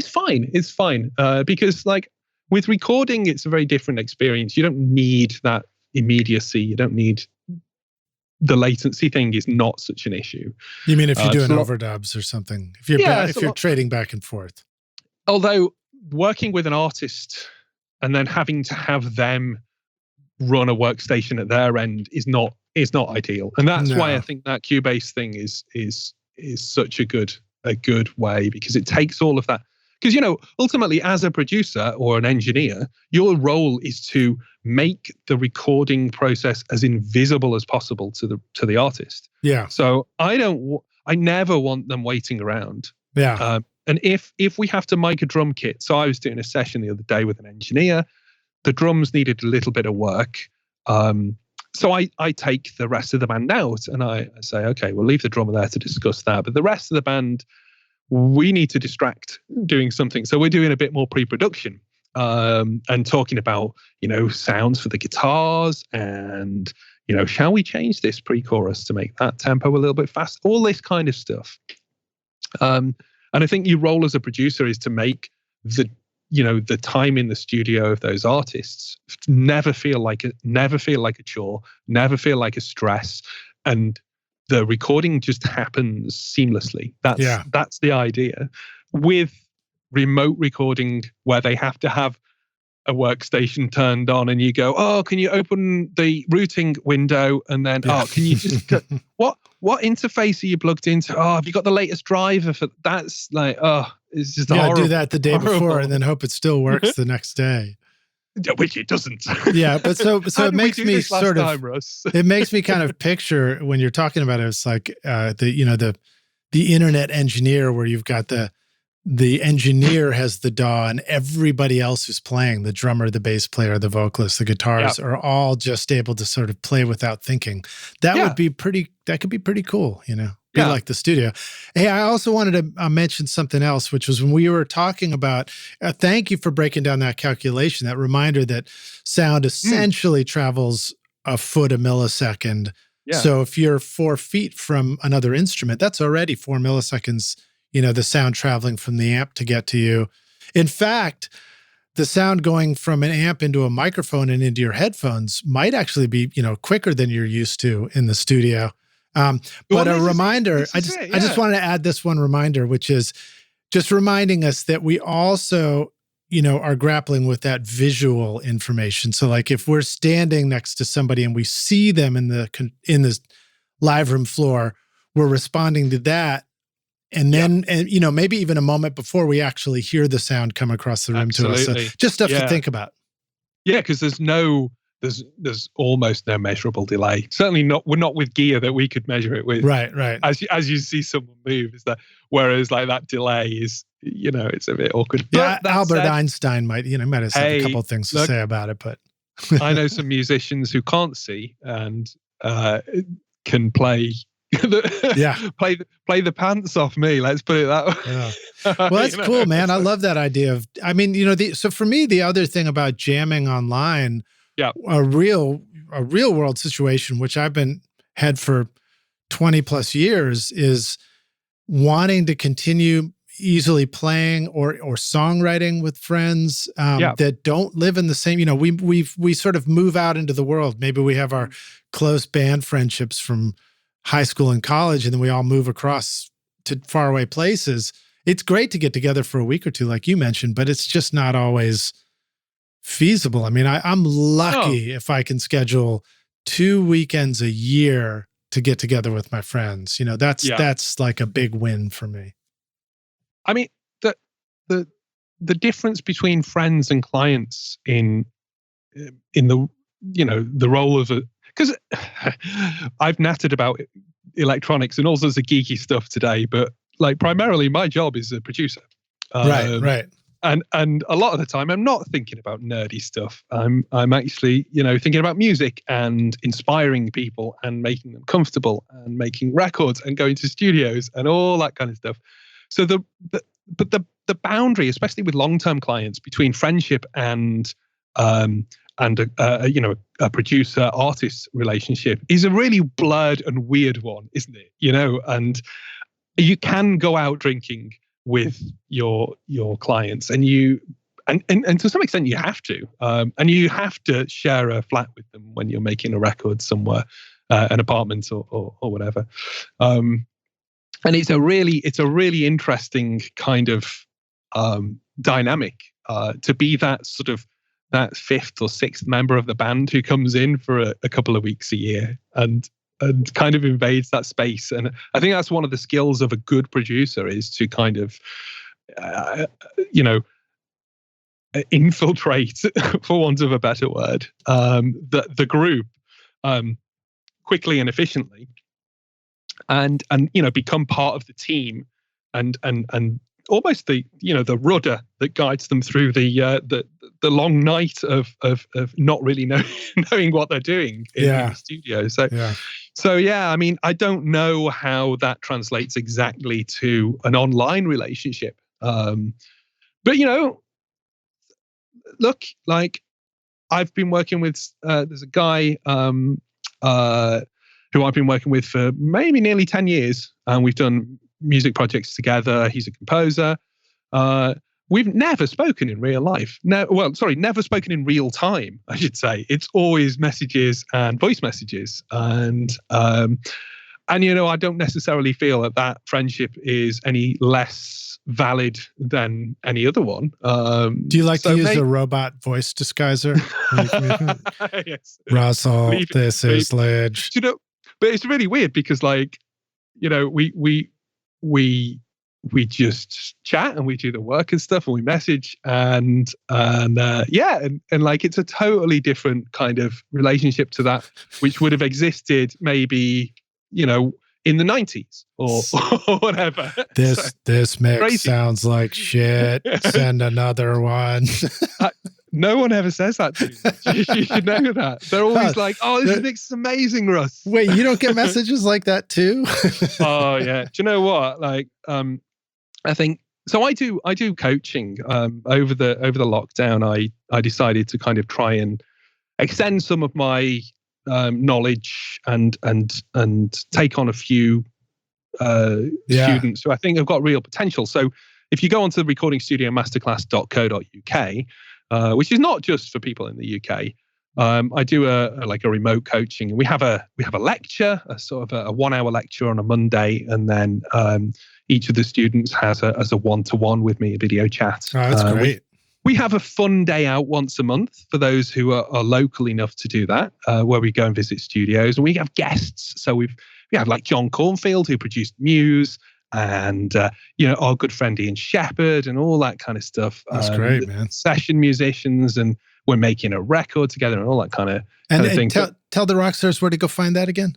fine. It's fine because like with recording, it's a very different experience. You don't need that immediacy. You don't need the latency thing is not such an issue. You mean if you're doing overdubs or something? If you're trading back and forth. Although working with an artist and then having to have them run a workstation at their end is not ideal, and that's why I think that Cubase thing is such a good way, because it takes all of that because ultimately as a producer or an engineer, your role is to make the recording process as invisible as possible to the artist. Yeah. So I never want them waiting around. Yeah. And if we have to mic a drum kit, so I was doing a session the other day with an engineer, the drums needed a little bit of work. So I take the rest of the band out and I say, okay, we'll leave the drummer there to discuss that. But the rest of the band, we need to distract doing something. So we're doing a bit more pre-production and talking about, sounds for the guitars and, shall we change this pre-chorus to make that tempo a little bit fast? All this kind of stuff. And I think your role as a producer is to make the time in the studio of those artists never feel like a chore, never feel like a stress, and the recording just happens seamlessly. That's the idea. With remote recording, where they have to have a workstation turned on, and you go, oh, can you open the routing window? And then, can you just what interface are you plugged into? Oh, have you got the latest driver for that's like, it's just horrible. Do that the day before and then hope it still works the next day. Which it doesn't. Yeah, but so it makes me sort of Russ? It makes me kind of picture when you're talking about it, it's like the internet engineer, where you've got the engineer has the DAW and everybody else who's playing, the drummer, the bass player, the vocalist, the guitars, are all just able to sort of play without thinking. That could be pretty cool, be like the studio. Hey, I also wanted to mention something else, which was when we were talking about, thank you for breaking down that calculation, that reminder that sound essentially travels a foot a millisecond. Yeah. So if you're 4 feet from another instrument, that's already 4 milliseconds, the sound traveling from the amp to get to you. In fact, the sound going from an amp into a microphone and into your headphones might actually be, quicker than you're used to in the studio. But a reminder, I just wanted to add this one reminder, which is just reminding us that we also, are grappling with that visual information. So like if we're standing next to somebody and we see them in the live room floor, we're responding to that. And then, maybe even a moment before we actually hear the sound come across the room to us. So just stuff to think about. Yeah, because there's almost no measurable delay. Certainly we're not with gear that we could measure it with. Right. As you see someone move, is that whereas like that delay is, it's a bit awkward. Yeah, Albert Einstein might have said a couple of things to say about it, but I know some musicians who can't see and can play. Play the pants off me. Let's put it that way. Yeah. Well, that's cool, man. I love that idea of. I mean, so for me, the other thing about jamming online, a real world situation, which I've been had for 20 plus years, is wanting to continue easily playing or songwriting with friends that don't live in the same. We sort of move out into the world. Maybe we have our close band friendships from high school and college, and then we all move across to faraway places. It's great to get together for a week or two, like you mentioned, but it's just not always feasible. I mean, I'm lucky if I can schedule 2 weekends a year to get together with my friends. That's like a big win for me. I mean, the difference between friends and clients in the the role of because I've nattered about electronics and all sorts of geeky stuff today, but like primarily my job is a producer. Right. And a lot of the time I'm not thinking about nerdy stuff. I'm actually, thinking about music and inspiring people and making them comfortable and making records and going to studios and all that kind of stuff. So the boundary, especially with long-term clients, between friendship and a producer artist relationship is a really blurred and weird one, isn't it? And you can go out drinking with your clients, and to some extent you have to, and you have to share a flat with them when you're making a record somewhere, an apartment or whatever. And it's a really interesting kind of dynamic to be that sort of that fifth or sixth member of the band who comes in for a couple of weeks a year and kind of invades that space. And I think that's one of the skills of a good producer, is to kind of you know, infiltrate, for want of a better word, the group quickly and efficiently, and become part of the team, and almost the rudder that guides them through the long night of not really knowing what they're doing in the studio. So yeah, I mean, I don't know how that translates exactly to an online relationship, but look, like, I've been working with there's a guy who I've been working with for maybe nearly 10 years, and we've done music projects together. He's a composer. We've never spoken in real life. Never spoken in real time, I should say. It's always messages and voice messages. And I don't necessarily feel that friendship is any less valid than any other one. Do you like to use a robot voice disguiser? Yes. Russell, this is Lidge. But it's really weird because, like, we just chat and we do the work and stuff and we message and like, it's a totally different kind of relationship to that which would have existed maybe in the 90s or whatever. This mix crazy. Sounds like shit. Send another one. No one ever says that to me. You should know that. They're always like, "Oh, this mix is amazing, Russ." Wait, you don't get messages like that too? Oh yeah. Do you know what? Like, I think so. I do coaching. Over the lockdown, I decided to kind of try and extend some of my knowledge and take on a few students who I think have got real potential. So if you go onto the recordingstudiomasterclass.co.uk, which is not just for people in the UK, I do a remote coaching, and we have a lecture, a sort of a 1 hour lecture on a Monday, and then each of the students has a one-to-one with me, a video chat. Oh, that's great. We have a fun day out once a month for those who are local enough to do that, where we go and visit studios, and we have guests. So we have like John Cornfield, who produced Muse, and our good friend Ian Shepherd, and all that kind of stuff. That's great, man. Session musicians, and we're making a record together, and all that kind of thing. Tell the rock stars where to go find that again.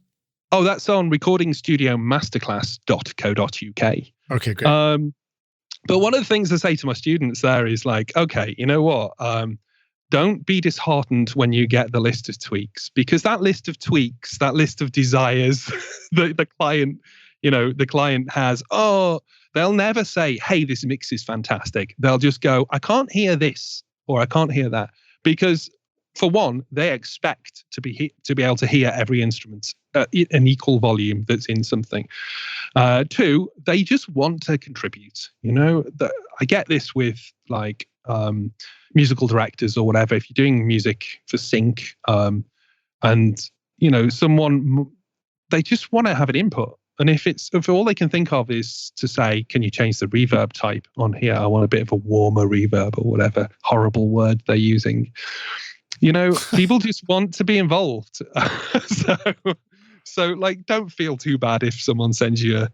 Oh, that's on recordingstudiomasterclass.co.uk. Okay, great. But one of the things I say to my students there is like, okay, you know what? Don't be disheartened when you get the list of tweaks, because that list of tweaks, that list of desires, the client has, they'll never say, hey, this mix is fantastic. They'll just go, I can't hear this, or I can't hear that. Because for one, they expect to be able to hear every instrument an equal volume that's in something. Two, they just want to contribute. I get this with like musical directors or whatever. If you're doing music for sync, and someone, they just want to have an input. And if all they can think of is to say, can you change the reverb type on here? I want a bit of a warmer reverb, or whatever horrible word they're using. People just want to be involved. So like, don't feel too bad if someone sends you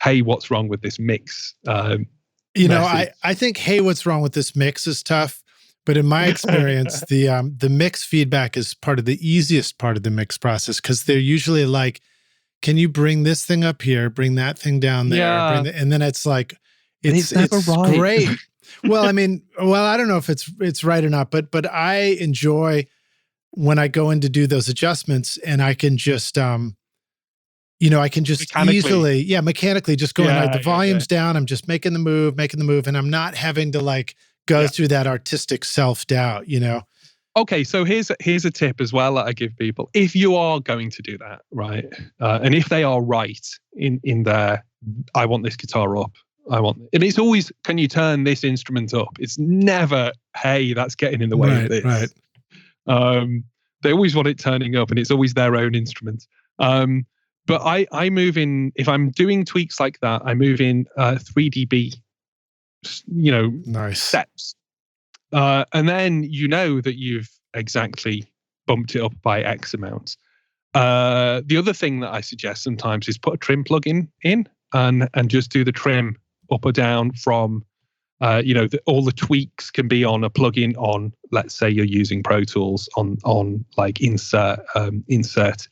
hey, what's wrong with this mix? I think, hey, what's wrong with this mix is tough. But in my experience, the mix feedback is part of the easiest part of the mix process, because they're usually like, can you bring this thing up here, bring that thing down there? Yeah. And then it's like, it's right. great. Well, I mean, I don't know if it's right or not, but I enjoy when I go in to do those adjustments, and I can just, mechanically just go in, the volume's down. I'm just making the move, and I'm not having to like go through that artistic self-doubt, Okay, so here's a tip as well that I give people. If you are going to do that, right, and if they are right in their, I want this guitar up, and it's always, can you turn this instrument up? It's never, hey, that's getting in the way of this. Right. They always want it turning up, and it's always their own instrument. But I move in, if I'm doing tweaks like that, I move in 3 dB, nice steps. And then that you've exactly bumped it up by X amount. The other thing that I suggest sometimes is put a trim plugin in and just do the trim up or down from, all the tweaks can be on a plugin on, let's say you're using Pro Tools on like insert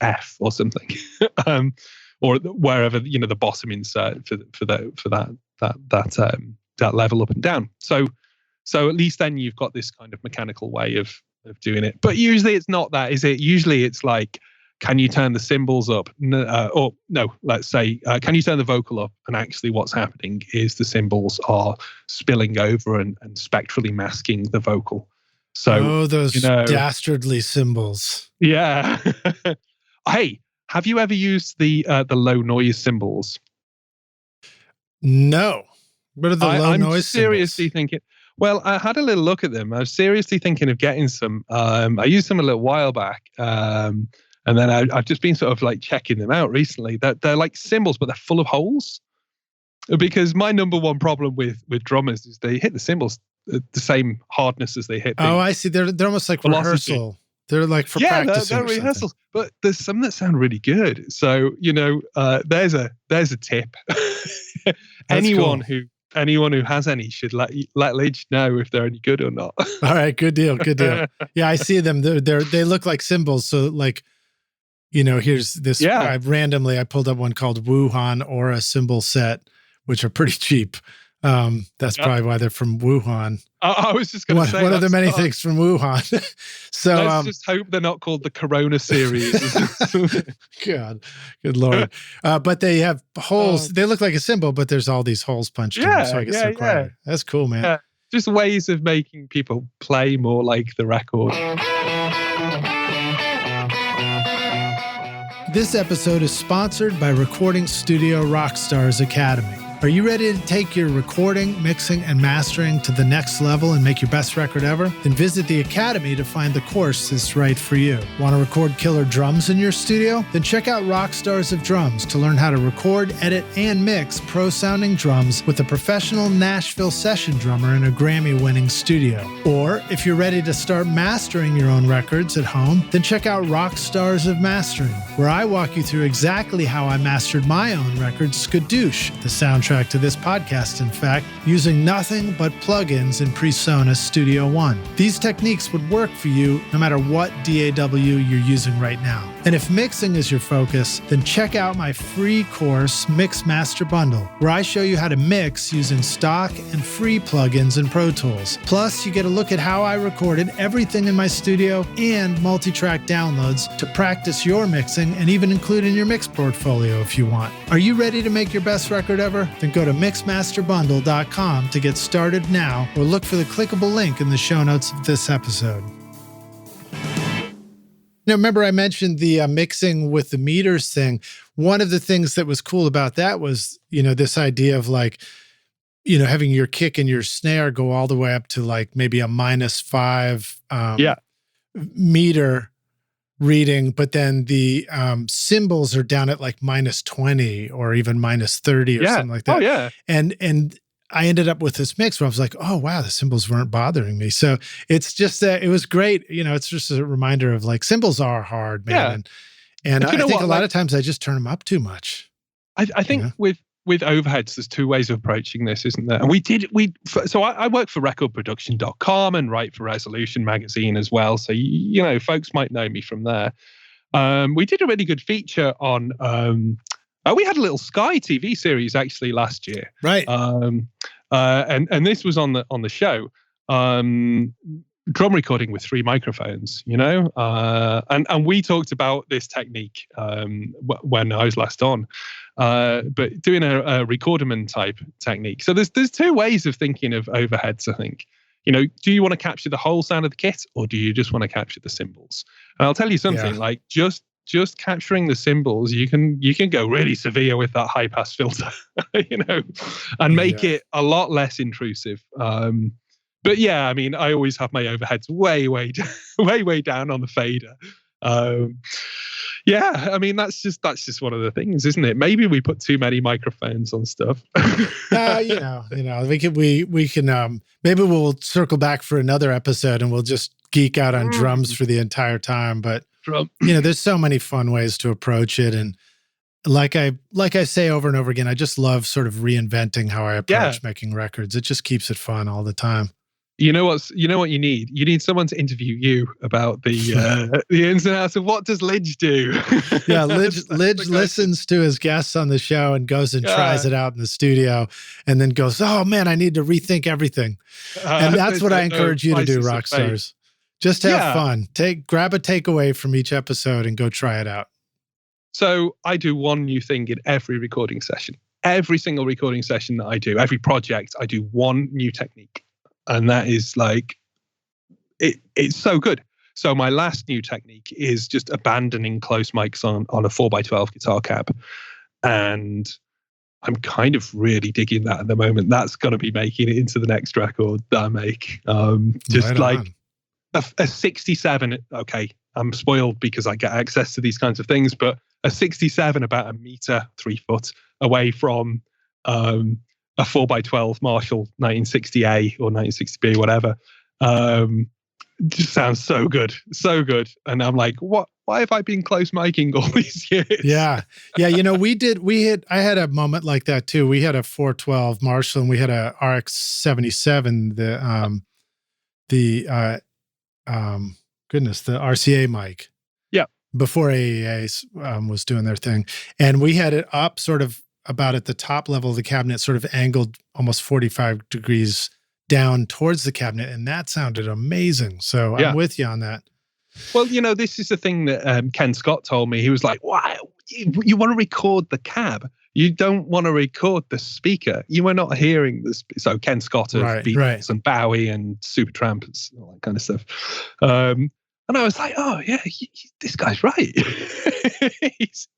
F or something, or wherever, the bottom insert for that level up and down. So at least then you've got this kind of mechanical way of doing it. But usually it's not that, is it? Usually it's like, can you turn the cymbals up? Let's say, can you turn the vocal up? And actually what's happening is the cymbals are spilling over and spectrally masking the vocal. So, those dastardly cymbals. Yeah. Hey, have you ever used the low noise cymbals? No. What are the low noise I'm seriously thinking. Well, I had a little look at them. I was seriously thinking of getting some. I used them a little while back, and then I've just been sort of like checking them out recently. They're like cymbals, but they're full of holes. Because my number one problem with drummers is they hit the cymbals the same hardness as they hit. I see. They're almost like velocity. Rehearsal. They're like for practicing. Yeah, they're rehearsals. But there's some that sound really good. So there's a tip. Anyone who has any should let Lidge know if they're any good or not. All right, good deal. Yeah, I see them. They look like cymbals. So like, here's this. Yeah. I pulled up one called Wuhan Aura cymbal set, which are pretty cheap. That's probably why they're from Wuhan. I was just going to say one of the many things from Wuhan. So let's just hope they're not called the Corona series. God, good Lord. But they have holes. They look like a cymbal, but there's all these holes punched in them. So I guess they're quieter. That's cool, man. Yeah. Just ways of making people play more like the record. This episode is sponsored by Recording Studio Rockstars Academy. Are you ready to take your recording, mixing, and mastering to the next level and make your best record ever? Then visit the Academy to find the course that's right for you. Want to record killer drums in your studio? Then check out Rockstars of Drums to learn how to record, edit, and mix pro-sounding drums with a professional Nashville session drummer in a Grammy-winning studio. Or if you're ready to start mastering your own records at home, then check out Rockstars of Mastering, where I walk you through exactly how I mastered my own record, Skadoosh, the soundtrack to this podcast, in fact, using nothing but plugins in PreSonus Studio One. These techniques would work for you no matter what DAW you're using right now. And if mixing is your focus, then check out my free course, Mix Master Bundle, where I show you how to mix using stock and free plugins in Pro Tools. Plus, you get a look at how I recorded everything in my studio and multi-track downloads to practice your mixing and even include in your mix portfolio if you want. Are you ready to make your best record ever? Then go to mixmasterbundle.com to get started now, or look for the clickable link in the show notes of this episode. Remember I mentioned the mixing with the meters thing. One of the things that was cool about that was, this idea of like, having your kick and your snare go all the way up to like maybe a -5 meter reading, but then the cymbals are down at like -20 or even -30 or something like that. Oh yeah. And I ended up with this mix where I was like, oh wow, the cymbals weren't bothering me. So it's just it was great. It's just a reminder of like cymbals are hard, man. Yeah. And I think a lot of times I just turn them up too much. I think with overheads, there's two ways of approaching this, isn't there? And I work for recordproduction.com and write for Resolution magazine as well. So, folks might know me from there. We did a really good feature on, we had a little Sky TV series actually last year. Right. And this was on the show. Drum recording with 3 microphones, and we talked about this technique when I was last on, but doing a recorderman type technique. So there's 2 ways of thinking of overheads, I think. Do you want to capture the whole sound of the kit, or do you just want to capture the cymbals? And I'll tell you something, like just capturing the cymbals, you can go really severe with that high pass filter, and make it a lot less intrusive. But yeah, I mean, I always have my overheads way down on the fader. Yeah, I mean, that's just one of the things, isn't it? Maybe we put too many microphones on stuff. We can maybe we'll circle back for another episode and we'll just geek out on drums for the entire time. But there's so many fun ways to approach it, and like I say over and over again, I just love sort of reinventing how I approach making records. It just keeps it fun all the time. You know what you need? You need someone to interview you about the ins and outs of what does Lidge do? Yeah, Lidge listens to his guests on the show and goes and tries it out in the studio and then goes, oh man, I need to rethink everything. And that's what I encourage you to do, rock stars. Just have fun. Grab a takeaway from each episode and go try it out. So I do one new thing in every recording session. Every single recording session that I do, every project, I do one new technique. And that is like, it's so good. So my last new technique is just abandoning close mics on a 4x12 guitar cab. And I'm kind of really digging that at the moment. That's going to be making it into the next record that I make. Just like a 67. Okay, I'm spoiled because I get access to these kinds of things, but a 67 about 1 meter, 3 foot away from a 4x12 Marshall 1960A or 1960B, whatever. Just sounds so good. And I'm like, why have I been close miking all these years? Yeah. I had a moment like that too. We had a 412 Marshall and we had a RX77, the RCA mic. Yeah. Before AEA was doing their thing. And we had it up sort of about at the top level of the cabinet, sort of angled almost 45 degrees down towards the cabinet. And that sounded amazing. So I'm with you on that. Well, this is the thing that Ken Scott told me. He was like, why? You want to record the cab. You don't want to record the speaker. You were not hearing this. So Ken Scott of Beatles and Bowie and Supertramp and all that kind of stuff. And I was like, oh, yeah, this guy's right. He's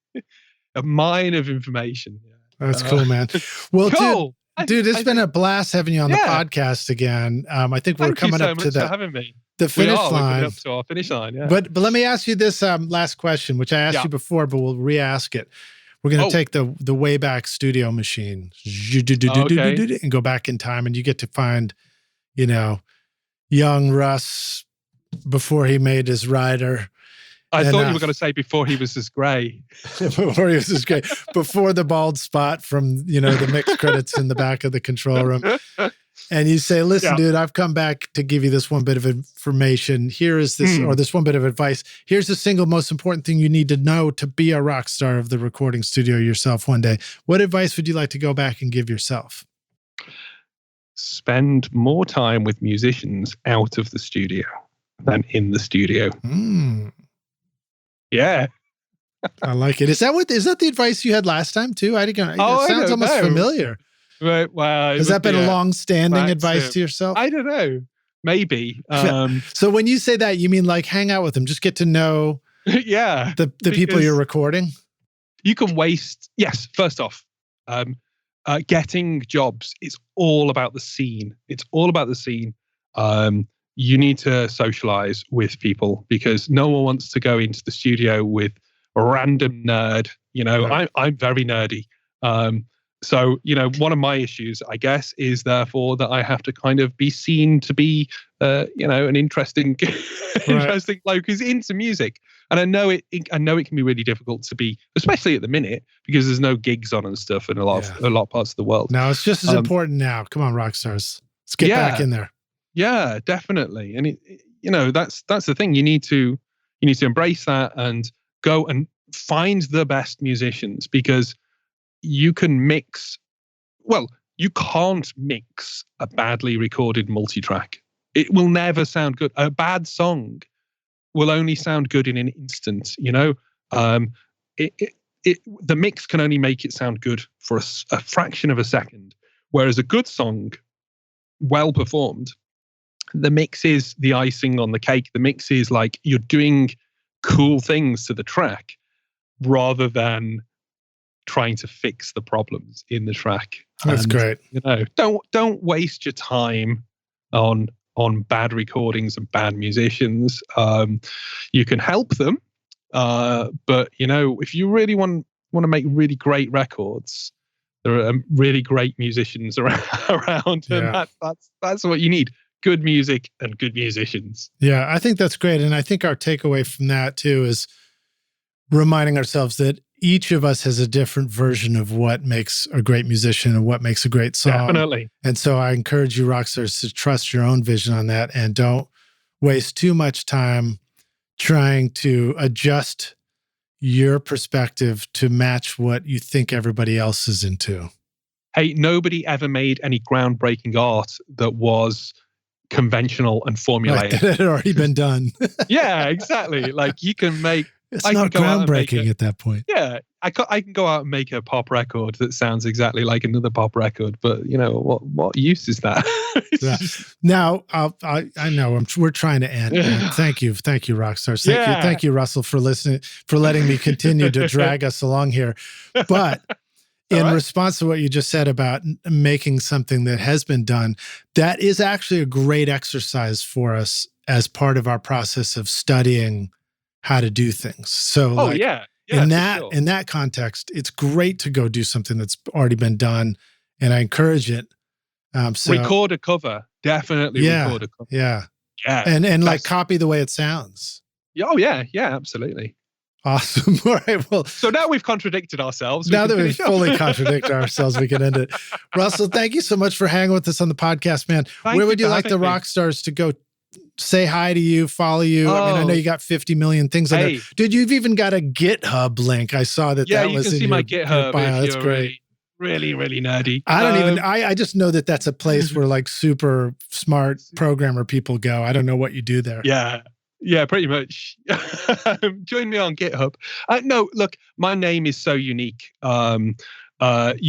a mine of information. That's cool, man. Well, cool. Dude, it's been a blast having you on the podcast again. I think we're coming up to the finish line. Up to our finish line, yeah. But let me ask you this last question, which I asked you before, but we'll re-ask it. We're going to take the Wayback Studio machine and go back in time, and you get to find, young Russ before he made his rider. I thought you were going to say before he was as gray. Before he was as gray. Before the bald spot from, the mix credits in the back of the control room. And you say, listen, dude, I've come back to give you this one bit of information. Here is this, or this one bit of advice. Here's the single most important thing you need to know to be a rock star of the recording studio yourself one day. What advice would you like to go back and give yourself? Spend more time with musicians out of the studio than in the studio. Yeah. I like it. Is that the advice you had last time too? It sounds almost familiar. Right. Well, has that been a long-standing advice to yourself? I don't know. Maybe. So when you say that, you mean like hang out with them, just get to know the people you're recording? You can waste, first off, getting jobs is all about the scene. It's all about the scene. You need to socialize with people because no one wants to go into the studio with a random nerd. I'm very nerdy. So, one of my issues, I guess, is therefore that I have to kind of be seen to be, an interesting bloke who's into music. And I know it can be really difficult to be, especially at the minute, because there's no gigs on and stuff in a lot of parts of the world. No, it's just as important now. Come on, rock stars. Let's get back in there. Yeah, definitely. And that's the thing. You need to embrace that and go and find the best musicians because you can mix. Well, you can't mix a badly recorded multitrack. It will never sound good. A bad song will only sound good in an instant. The mix can only make it sound good for a fraction of a second, whereas a good song, well performed, the mix is the icing on the cake. The mix is like you're doing cool things to the track rather than trying to fix the problems in the track. That's great. Don't waste your time on bad recordings and bad musicians. You can help them, but if you really want to make really great records, there are really great musicians around, and that's what you need. Good music and good musicians. Yeah, I think that's great. And I think our takeaway from that too is reminding ourselves that each of us has a different version of what makes a great musician and what makes a great song. Definitely. And so I encourage you, rock stars, to trust your own vision on that and don't waste too much time trying to adjust your perspective to match what you think everybody else is into. Hey, nobody ever made any groundbreaking art that was conventional and formulaic. Right, that had already been done. Yeah, exactly. Like you can make... It's not groundbreaking at that point. Yeah, I can go out and make a pop record that sounds exactly like another pop record, but you know what use is that? Yeah. Now, I know we're trying to end. Thank you, Rockstars. Thank you, Russell, for listening, for letting me continue to drag us along here. But in response to what you just said about making something that has been done, that is actually a great exercise for us as part of our process of studying how to do things. So in that context, it's great to go do something that's already been done, and I encourage it. So record a cover, definitely record a cover. Yeah. And like copy the way it sounds. Oh yeah, absolutely. Awesome. All right. Well, so now we've contradicted ourselves. Now that we've fully contradicted ourselves, we can end it. Russell, thank you so much for hanging with us on the podcast, man. Where would you like the rock stars to go? Say hi to you, follow you. I mean, I know you got 50 million things on there. Dude, you've even got a GitHub link. I saw that. Yeah, that you was can in see your, my GitHub. That's great. Really nerdy. I just know that that's a place where like super smart programmer people go. I don't know what you do there. Yeah, pretty much. Join me on GitHub. No, look, my name is so unique. You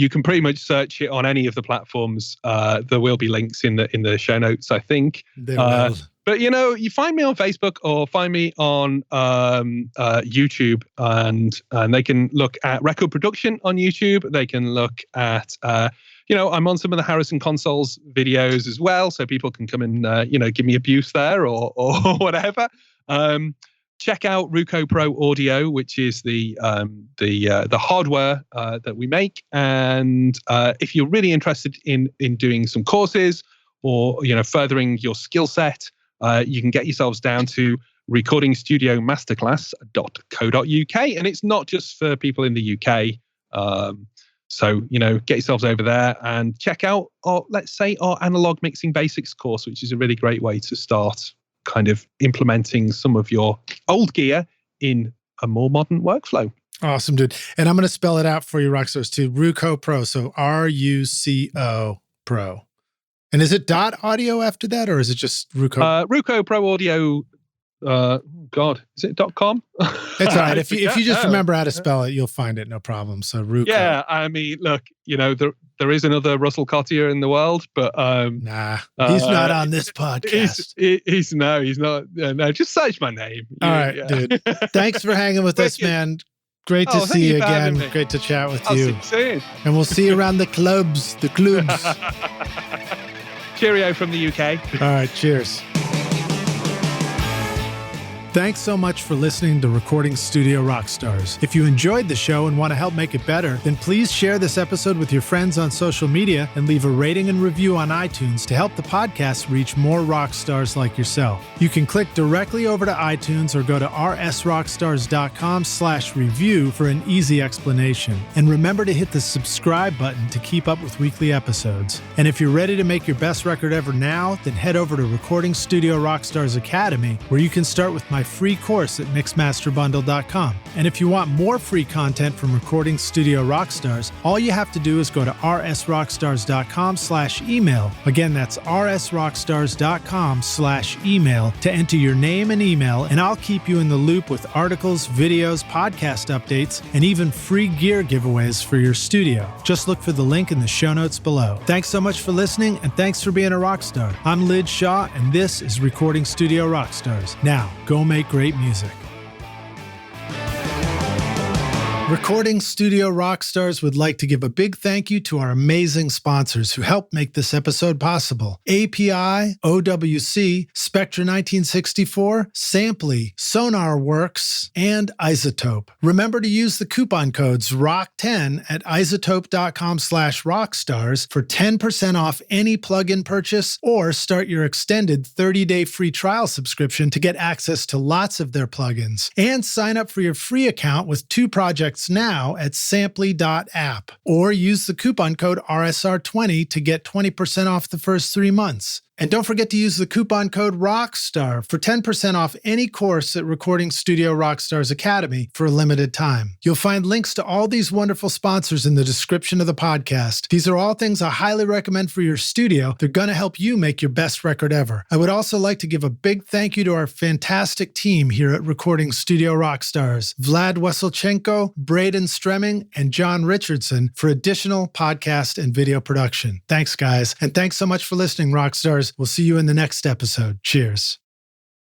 can pretty much search it on any of the platforms. There will be links in the show notes, I think. There will. But you find me on Facebook or find me on YouTube, and they can look at record production on YouTube. They can look at I'm on some of the Harrison Consoles videos as well, so people can come and give me abuse there or whatever. Check out Ruco Pro Audio, which is the hardware that we make. And if you're really interested in doing some courses or furthering your skill set, you can get yourselves down to recordingstudiomasterclass.co.uk, and it's not just for people in the UK. So get yourselves over there and check out our analog mixing basics course, which is a really great way to start kind of implementing some of your old gear in a more modern workflow. Awesome, dude. And I'm going to spell it out for you, Rockstars, too. Ruco Pro. So RUCO Pro. And is it .audio after that, or is it just Ruco? Ruco Pro Audio. Is it .com? It's all right. If you just remember how to spell it, you'll find it, no problem. So Ruco. Yeah, I mean, look, there is another Russell Cottier in the world, but nah, he's not on this podcast. He's not. No, just search my name. All right, dude. Thanks for hanging with us, man. Great to see you again. Great to chat with you. I'll see you soon. And we'll see you around the clubs. Cheerio from the UK. All right, cheers. Thanks so much for listening to Recording Studio Rockstars. If you enjoyed the show and want to help make it better, then please share this episode with your friends on social media and leave a rating and review on iTunes to help the podcast reach more rock stars like yourself. You can click directly over to iTunes or go to rsrockstars.com/review for an easy explanation. And remember to hit the subscribe button to keep up with weekly episodes. And if you're ready to make your best record ever now, then head over to Recording Studio Rockstars Academy, where you can start with my free course at mixmasterbundle.com. And if you want more free content from Recording Studio Rockstars, all you have to do is go to rsrockstars.com/email. Again, that's rsrockstars.com/email to enter your name and email, and I'll keep you in the loop with articles, videos, podcast updates, and even free gear giveaways for your studio. Just look for the link in the show notes below. Thanks so much for listening, and thanks for being a rock star. I'm Lid Shaw, and this is Recording Studio Rockstars. Now, go make great music. Recording Studio Rockstars would like to give a big thank you to our amazing sponsors who helped make this episode possible. API, OWC, Spectra 1964, Sampley, SonarWorks, and Isotope. Remember to use the coupon codes ROCK10 at isotope.com/rockstars for 10% off any plugin purchase, or start your extended 30-day free trial subscription to get access to lots of their plugins. And sign up for your free account with 2 projects credits now at samply.app or use the coupon code RSR20 to get 20% off the first 3 months. And don't forget to use the coupon code ROCKSTAR for 10% off any course at Recording Studio Rockstars Academy for a limited time. You'll find links to all these wonderful sponsors in the description of the podcast. These are all things I highly recommend for your studio. They're going to help you make your best record ever. I would also like to give a big thank you to our fantastic team here at Recording Studio Rockstars, Vlad Weselchenko, Braden Stremming, and John Richardson for additional podcast and video production. Thanks, guys. And thanks so much for listening, Rockstars. We'll see you in the next episode. Cheers.